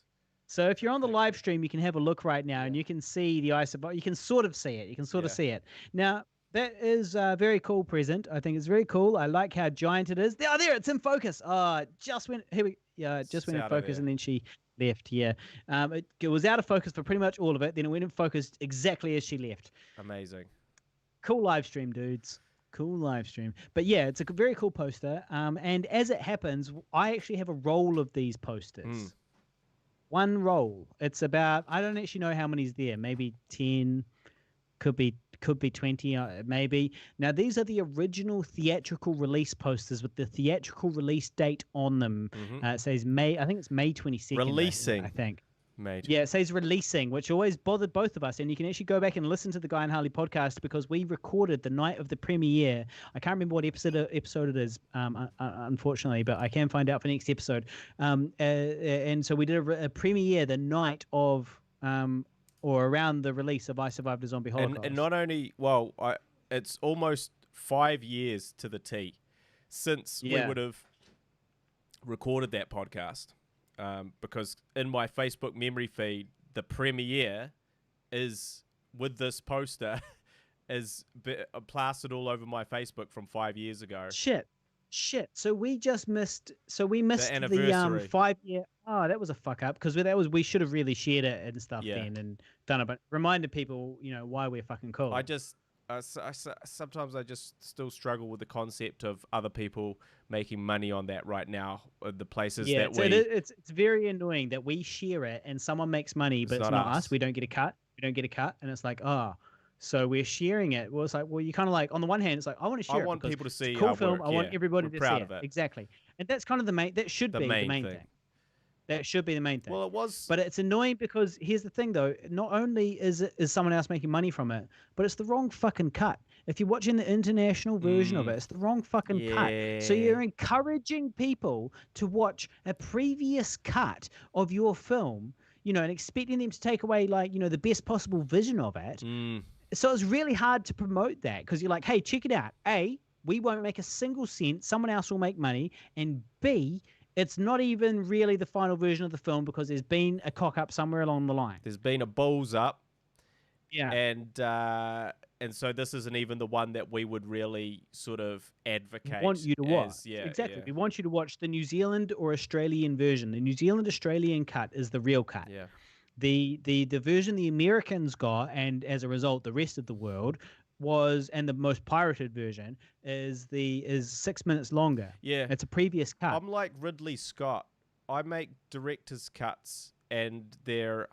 So if you're on the live stream, you can have a look right now, and you can see the isobot. You can sort of see it. You can sort of see it. Now, that is a very cool present. I think it's very cool. I like how giant it is. There, it's in focus. Just went in focus, and then she left. Yeah, it was out of focus for pretty much all of it. Then it went in focus exactly as she left. Amazing. Cool live stream, dudes. Cool live stream. But yeah, it's a very cool poster. And as it happens, I actually have a roll of these posters. One roll. It's about, I don't actually know how many's there. Maybe 10, could be 20, maybe. Now, these are the original theatrical release posters with the theatrical release date on them. It says May, I think it's May 22nd. Releasing. I think. Made. Yeah, it says releasing, which always bothered both of us. And you can actually go back and listen to the Guy and Harley podcast because we recorded the night of the premiere. I can't remember what episode it is, unfortunately, but I can find out for next episode. And so we did a premiere the night of or around the release of I Survived a Zombie Holocaust. And not only, it's almost 5 years to the T since we would have recorded that podcast. Because in my Facebook memory feed, the premiere is with this poster is plastered all over my Facebook from 5 years ago. Shit. So we missed the anniversary. 5 year. Oh, that was a fuck up because we should have really shared it and stuff then and done it, but reminded people, why we're fucking cool. Sometimes I just still struggle with the concept of other people making money on that right now. The places it's very annoying that we share it and someone makes money, but it's not us. We don't get a cut. And it's like, so we're sharing it. Well, it's like, you kind of like, on the one hand, it's like, I want to share it. I want people to see it's a cool our film. work. I want everybody to see it. Exactly. And that's kind of that should be the main thing. That should be the main thing. Well, it was. But it's annoying because here's the thing, though. Not only is someone else making money from it, but it's the wrong fucking cut. If you're watching the international version of it, it's the wrong fucking cut. So you're encouraging people to watch a previous cut of your film, and expecting them to take away, the best possible vision of it. So it's really hard to promote that because you're like, hey, check it out. A, we won't make a single cent. Someone else will make money. And B, it's not even really the final version of the film because there's been a cock up somewhere along the line. There's been a balls up. Yeah. And so this isn't even the one that we would really sort of advocate. We want you to watch. Exactly. We want you to watch the New Zealand or Australian version. The New Zealand Australian cut is the real cut. Yeah. The version the Americans got, and as a result, the rest of the world and the most pirated version is 6 minutes longer. Yeah. It's a previous cut. I'm like Ridley Scott. I make director's cuts and they're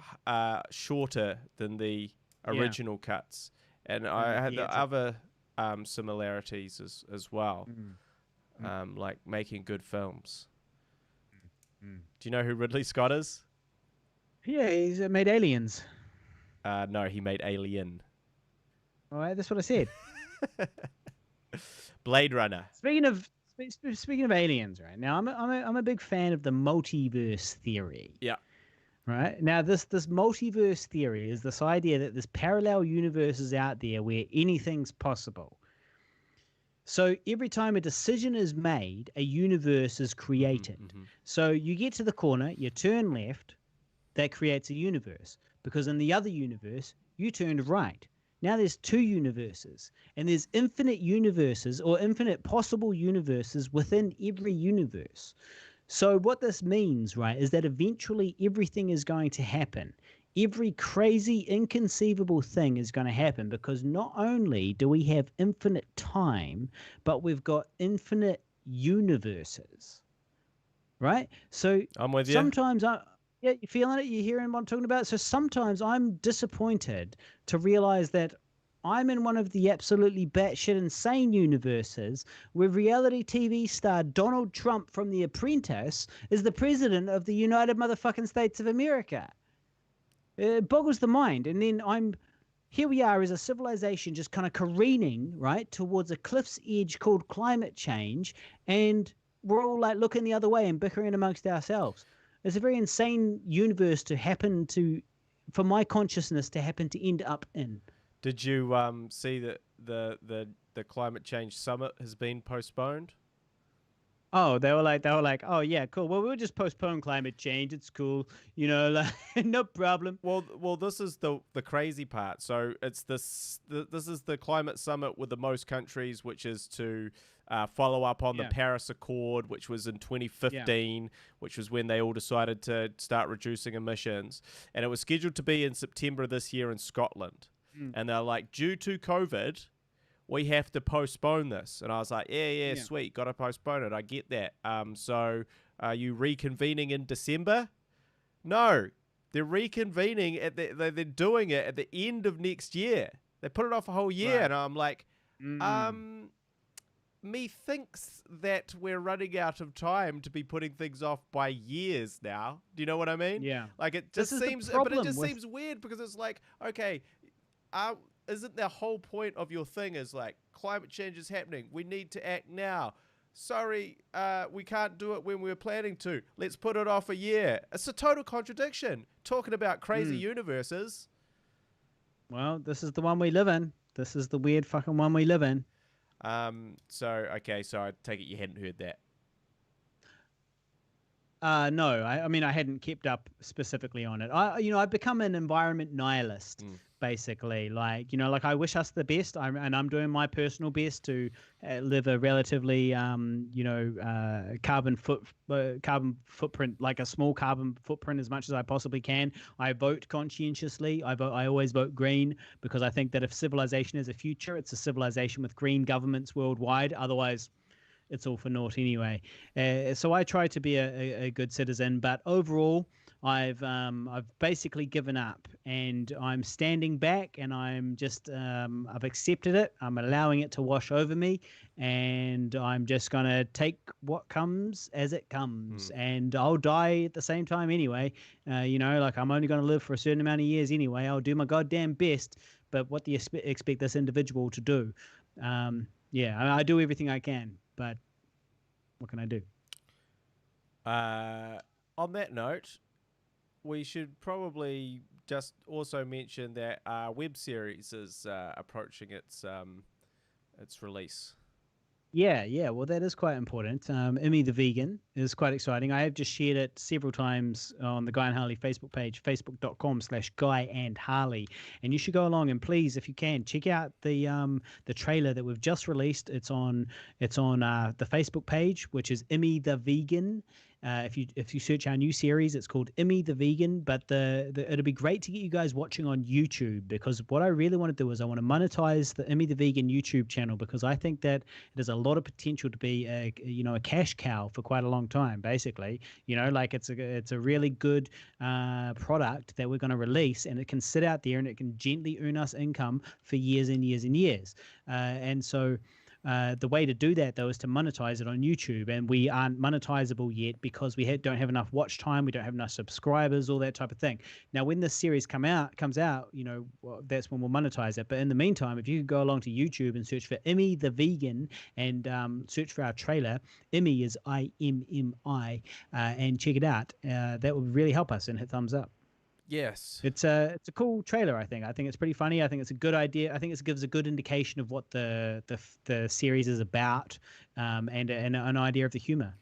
shorter than the original cuts. And I had the other similarities as well. Like making good films. Do you know who Ridley Scott is? Yeah, he's made Aliens. No, he made Alien. All right, that's what I said. Blade Runner. Speaking of aliens, right now, I'm a big fan of the multiverse theory. Yeah. Right now, this multiverse theory is this idea that there's parallel universes out there where anything's possible. So every time a decision is made, a universe is created. So you get to the corner, you turn left, that creates a universe. Because in the other universe, you turned right. Now there's two universes, and there's infinite universes or infinite possible universes within every universe. So what this means, right, is that eventually everything is going to happen. Every crazy, inconceivable thing is going to happen because not only do we have infinite time, but we've got infinite universes, right? So I'm with you. Sometimes Yeah, you feeling it? You hearing what I'm talking about? So sometimes I'm disappointed to realize that I'm in one of the absolutely batshit insane universes where reality TV star Donald Trump from The Apprentice is the president of the United Motherfucking States of America. It boggles the mind. And then here we are as a civilization just kind of careening, right, towards a cliff's edge called climate change. And we're all like looking the other way and bickering amongst ourselves. It's a very insane universe for my consciousness to happen to end up in. Did you see that the climate change summit has been postponed? Oh, they were like, oh yeah, cool. Well, we'll just postpone climate change. It's cool, like no problem. Well, this is the crazy part. So it's this is the climate summit with the most countries, which is to follow up on the Paris Accord, which was in 2015, which was when they all decided to start reducing emissions, and it was scheduled to be in September this year in Scotland, and they're like, due to COVID, we have to postpone this. And I was like, yeah, sweet, got to postpone it. I get that. So are you reconvening in December? No, they're reconvening they're doing it at the end of next year. They put it off a whole year. Right. And I'm like, methinks that we're running out of time to be putting things off by years now. Do you know what I mean? Yeah. Like it just seems, but it just seems weird because it's like, okay, isn't the whole point of your thing is like climate change is happening, we need to act now? Sorry, we can't do it when we were planning to. Let's put it off a year. It's a total contradiction. Talking about crazy universes. Well, this is the one we live in. This is the weird fucking one we live in. So I take it you hadn't heard that. No, I mean, I hadn't kept up specifically on it. I've become an environment nihilist, basically. Like, I wish us the best. I'm doing my personal best to live a relatively, carbon footprint, like a small carbon footprint as much as I possibly can. I vote conscientiously. I always vote green because I think that if civilization is a future, it's a civilization with green governments worldwide. Otherwise, it's all for naught anyway. So I try to be a good citizen, but overall, I've basically given up, and I'm standing back, and I'm just I've accepted it. I'm allowing it to wash over me, and I'm just gonna take what comes as it comes, and I'll die at the same time anyway. Like I'm only gonna live for a certain amount of years anyway. I'll do my goddamn best, but what do you expect this individual to do? I do everything I can. But what can I do? On that note, we should probably just also mention that our web series is approaching its release. Yeah. Well, that is quite important. Immy the Vegan is quite exciting. I have just shared it several times on the Guy and Harley Facebook page, facebook.com/Guy and Harley. And you should go along and please, if you can, check out the trailer that we've just released. It's on the Facebook page, which is Immy the Vegan. If you search our new series, it's called Immy the Vegan. But it'll be great to get you guys watching on YouTube, because what I really want to do is I want to monetize the Immy the Vegan YouTube channel, because I think that it has a lot of potential to be a cash cow for quite a long time. Basically, like it's a really good product that we're going to release, and it can sit out there and it can gently earn us income for years and years and years. And so. The way to do that, though, is to monetize it on YouTube, and we aren't monetizable yet because we don't have enough watch time, we don't have enough subscribers, all that type of thing. Now, when this series comes out, that's when we'll monetize it. But in the meantime, if you could go along to YouTube and search for Immy the Vegan and search for our trailer, Immy is IMMI, and check it out. That would really help us, and hit thumbs up. Yes, it's a cool trailer. I think it's pretty funny. I think it's a good idea. I think it gives a good indication of what the series is about, and an idea of the humor.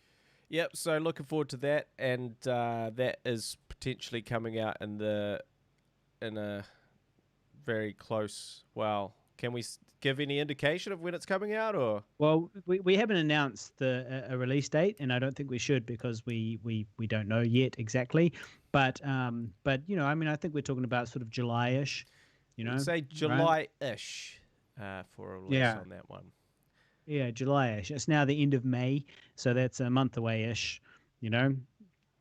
Yep. So looking forward to that, and that is potentially coming out in a very close. Well, can we give any indication of when it's coming out, or? Well, we haven't announced a release date, and I don't think we should, because we don't know yet exactly. But I think we're talking about sort of July-ish. Say July-ish for a release on that one. Yeah, July-ish. It's now the end of May, so that's a month away-ish.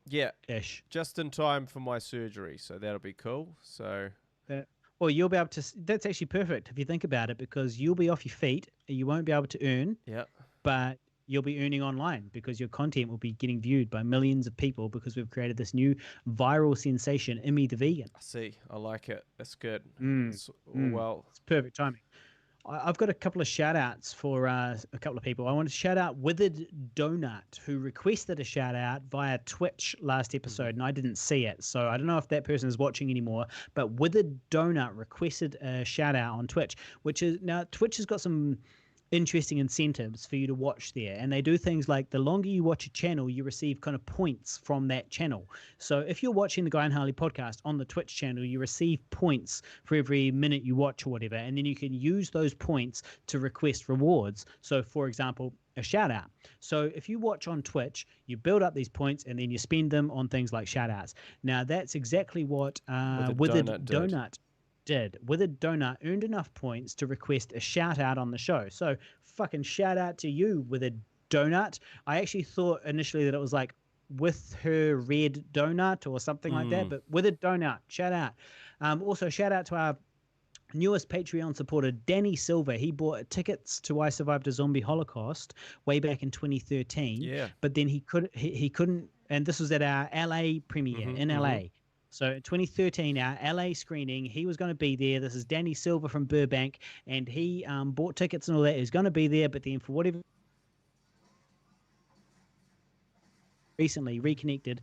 Yeah, ish. just in time for my surgery, so that'll be cool. So, Well, you'll be able to. That's actually perfect if you think about it, because you'll be off your feet. You won't be able to earn, yeah, but you'll be earning online because your content will be getting viewed by millions of people because we've created this new viral sensation, Immy the Vegan. I see. I like it. That's good. Mm, Well, it's perfect timing. I've got a couple of shout outs for a couple of people. I want to shout out Withered Donut, who requested a shout out via Twitch last episode, and I didn't see it. So I don't know if that person is watching anymore. But Withered Donut requested a shout out on Twitch, which is now Twitch has got some interesting incentives for you to watch there, and they do things like the longer you watch a channel, you receive kind of points from that channel. So if you're watching the Guy and Harley podcast on the Twitch channel, you receive points for every minute you watch or whatever, and then you can use those points to request rewards. So for example, a shout out. So if you watch on Twitch, you build up these points and then you spend them on things like shout outs. Now that's exactly what Withered Donut did. Withered Donut earned enough points to request a shout out on the show. So fucking shout out to you, Withered Donut. I actually thought initially that it was like with her red donut or something like that, but Withered Donut, shout out. Also shout out to our newest Patreon supporter, Danny Silver. He bought tickets to I Survived a Zombie Holocaust way back in 2013. Yeah. But then he couldn't, and this was at our LA premiere in LA. So in 2013, our LA screening, he was going to be there. This is Danny Silver from Burbank, and he bought tickets and all that. He was going to be there, but then for whatever recently reconnected,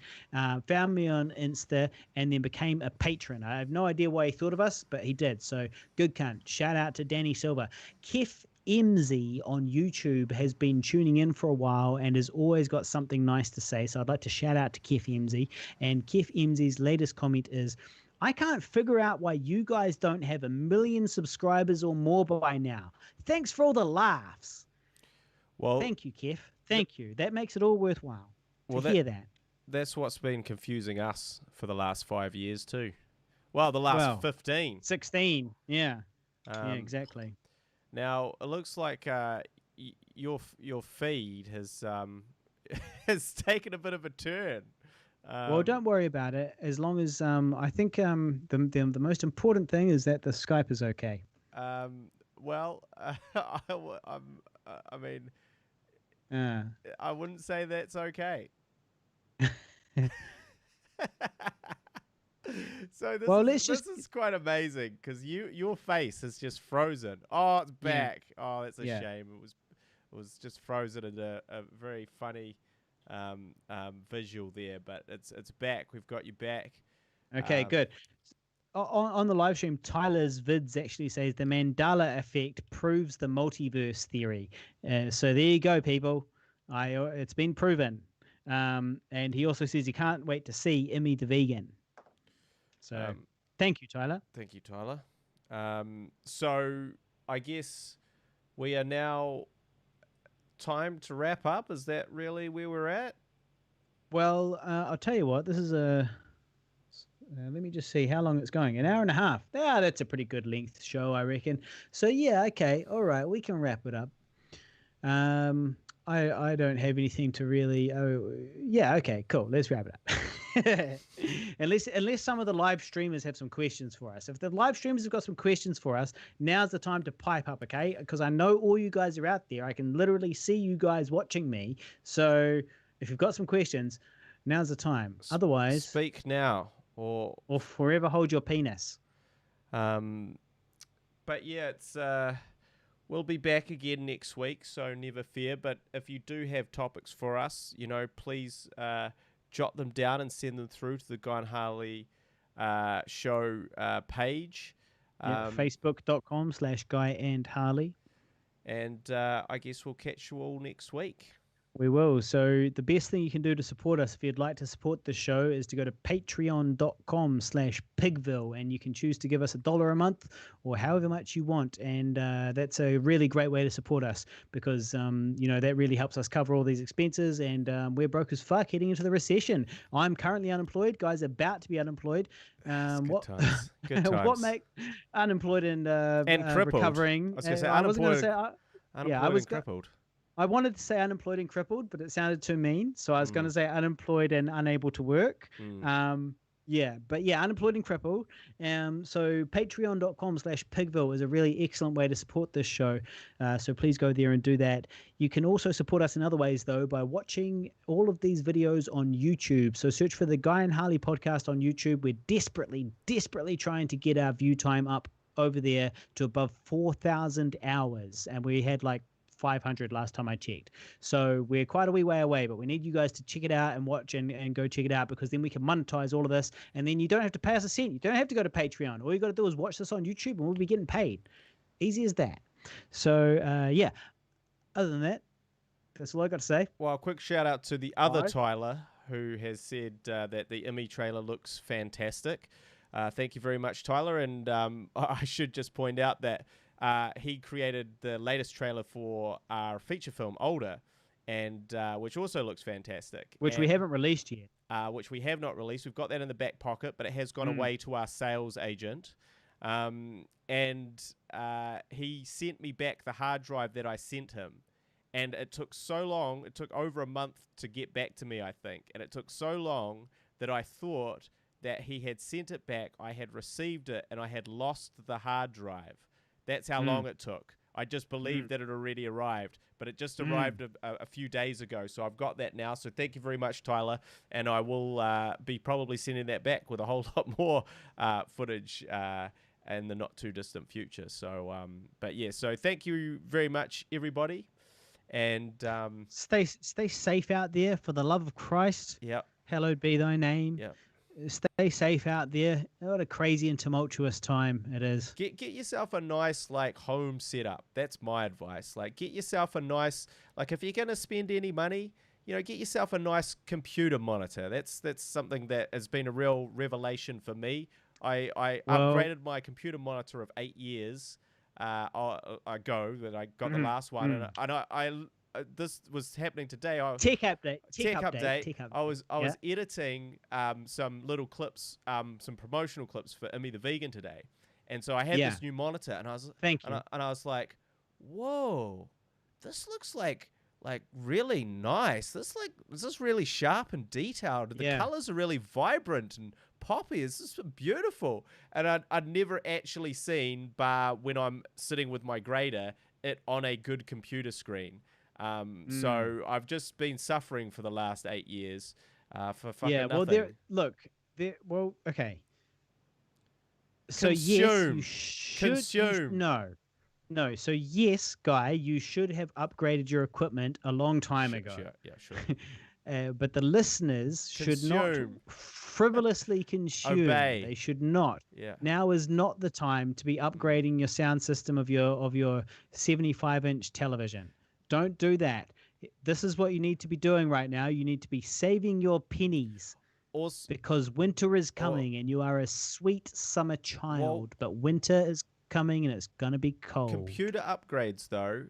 found me on Insta, and then became a patron. I have no idea why he thought of us, but he did. So good cunt. Shout out to Danny Silver. Kef MZ on YouTube has been tuning in for a while and has always got something nice to say. So I'd like to shout out to Kef MZ. And Kef MZ's latest comment is, I can't figure out why you guys don't have 1 million subscribers or more by now. Thanks for all the laughs. Well, thank you, Kef. Thank you. That makes it all worthwhile to hear that. That's what's been confusing us for the last 5 years too. Well, the last 15. 16. Yeah. Yeah, exactly. Now, it looks like your feed has has taken a bit of a turn. Well, don't worry about it. As long as I think the most important thing is that the Skype is okay. Well, I mean, I wouldn't say that's okay. So this is quite amazing because your face is just frozen. Oh, it's back. Yeah. Oh, that's a shame. It was just frozen in a very funny visual there, but it's back. We've got you back. Okay, good. On the live stream, Tyler's vids actually says the Mandela effect proves the multiverse theory. So there you go, people. It's been proven. And he also says he can't wait to see Immy the Vegan. So thank you, Tyler. Thank you, Tyler. So I guess we are now time to wrap up. Is that really where we're at? Well, I'll tell you what. This is let me just see how long it's going. 1.5 hours. Yeah, that's a pretty good length show, I reckon. So yeah, okay, all right, we can wrap it up. I don't have anything to really. Oh, yeah, okay, cool. Let's wrap it up. unless some of the live streamers have some questions for us. If the live streamers have got some questions for us, now's the time to pipe up, okay? Because I know all you guys are out there. I can literally see you guys watching me. So if you've got some questions, now's the time. Otherwise, speak now or forever hold your penis. But yeah, it's. We'll be back again next week, so never fear. But if you do have topics for us, please jot them down and send them through to the Guy and Harley show page. Facebook.com/Guy and Harley. And I guess we'll catch you all next week. We will. So the best thing you can do to support us, if you'd like to support the show, is to go to patreon.com/Pigville, and you can choose to give us $1 a month or however much you want. And that's a really great way to support us because, that really helps us cover all these expenses. And we're broke as fuck heading into the recession. I'm currently unemployed. Guy's about to be unemployed. Good times. Good times. What make unemployed and crippled. recovering? I was going to say unemployed. Unemployed and crippled. I wanted to say unemployed and crippled, but it sounded too mean. So I was going to say unemployed and unable to work. Unemployed and crippled. So patreon.com/Pigville is a really excellent way to support this show. So please go there and do that. You can also support us in other ways, though, by watching all of these videos on YouTube. So search for the Guy and Harley podcast on YouTube. We're desperately trying to get our view time up over there to above 4,000 hours. And we had like 500 last time I checked. So we're quite a wee way away, but we need you guys to check it out and watch and go check it out, because then we can monetize all of this, and then you don't have to pay us a cent. You don't have to go to Patreon. All you got to do is watch this on YouTube and we'll be getting paid. Easy as that. So other than that, that's all I got to say. Well, a quick shout out to the other Tyler, who has said that the Emmy trailer looks fantastic. Thank you very much, Tyler. And I should just point out that he created the latest trailer for our feature film, Older, and which also looks fantastic. Which we haven't released yet. Which we have not released. We've got that in the back pocket, but it has gone away to our sales agent. And he sent me back the hard drive that I sent him. And it took so long. It took over a month to get back to me, I think. And it took so long that I thought that he had sent it back, I had received it, and I had lost the hard drive. That's how long it took. I just believed that it already arrived, but it just arrived a few days ago. So I've got that now. So thank you very much, Tyler. And I will be probably sending that back with a whole lot more footage in the not too distant future. So, but yeah, so thank you very much, everybody. And stay safe out there, for the love of Christ. Yep. Hallowed be thy name. Yep. Stay safe out there. What a crazy and tumultuous time it is. Get yourself a nice home setup. That's my advice. Get yourself a nice, if you're gonna spend any money, get yourself a nice computer monitor. That's something that has been a real revelation for me. I upgraded my computer monitor of 8 years ago that I got the last one, and I this was happening today. Tech update. I was editing some little clips, some promotional clips for Emmy the Vegan today, and so I had this new monitor, and I was and I was like, whoa, this looks like really nice. This is really sharp and detailed. The colors are really vibrant and poppy. It's just beautiful. And I'd never actually seen, bar when I'm sitting with my grader, it on a good computer screen. So I've just been suffering for the last 8 years for fucking nothing. Okay. So Consume. yes, you should. Consume. No. So yes, Guy, you should have upgraded your equipment a long time ago. Sure. But the listeners should not frivolously consume. Obey. They should not. Yeah. Now is not the time to be upgrading your sound system of your 75-inch television. Don't do that. This is what you need to be doing right now. You need to be saving your pennies. Because winter is coming and you are a sweet summer child. But winter is coming and it's going to be cold. Computer upgrades, though,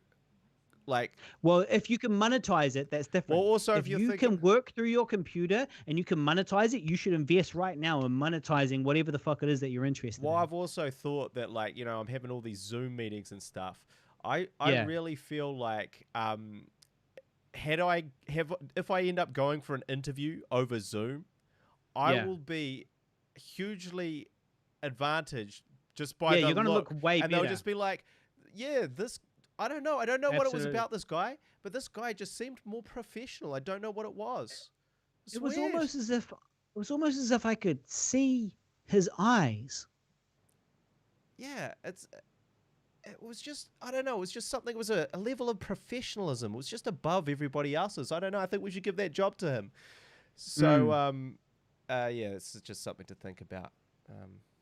well, if you can monetize it, that's different. Well, also, if you can work through your computer and you can monetize it, you should invest right now in monetizing whatever the fuck it is that you're interested in. Well, I've also thought that, I'm having all these Zoom meetings and stuff. I really feel like if I end up going for an interview over Zoom, I will be hugely advantaged just by the you're gonna look way and better. They'll just be like, this. I don't know what it was about this guy, but this guy just seemed more professional. I don't know what it was. It was almost as if I could see his eyes. Yeah, it was just, I don't know, it was just something, it was a level of professionalism. It was just above everybody else's. I don't know, I think we should give that job to him. So, this is just something to think about.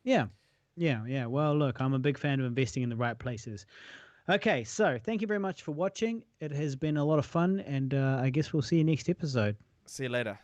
Yeah. Well, look, I'm a big fan of investing in the right places. Okay, so thank you very much for watching. It has been a lot of fun, and I guess we'll see you next episode. See you later.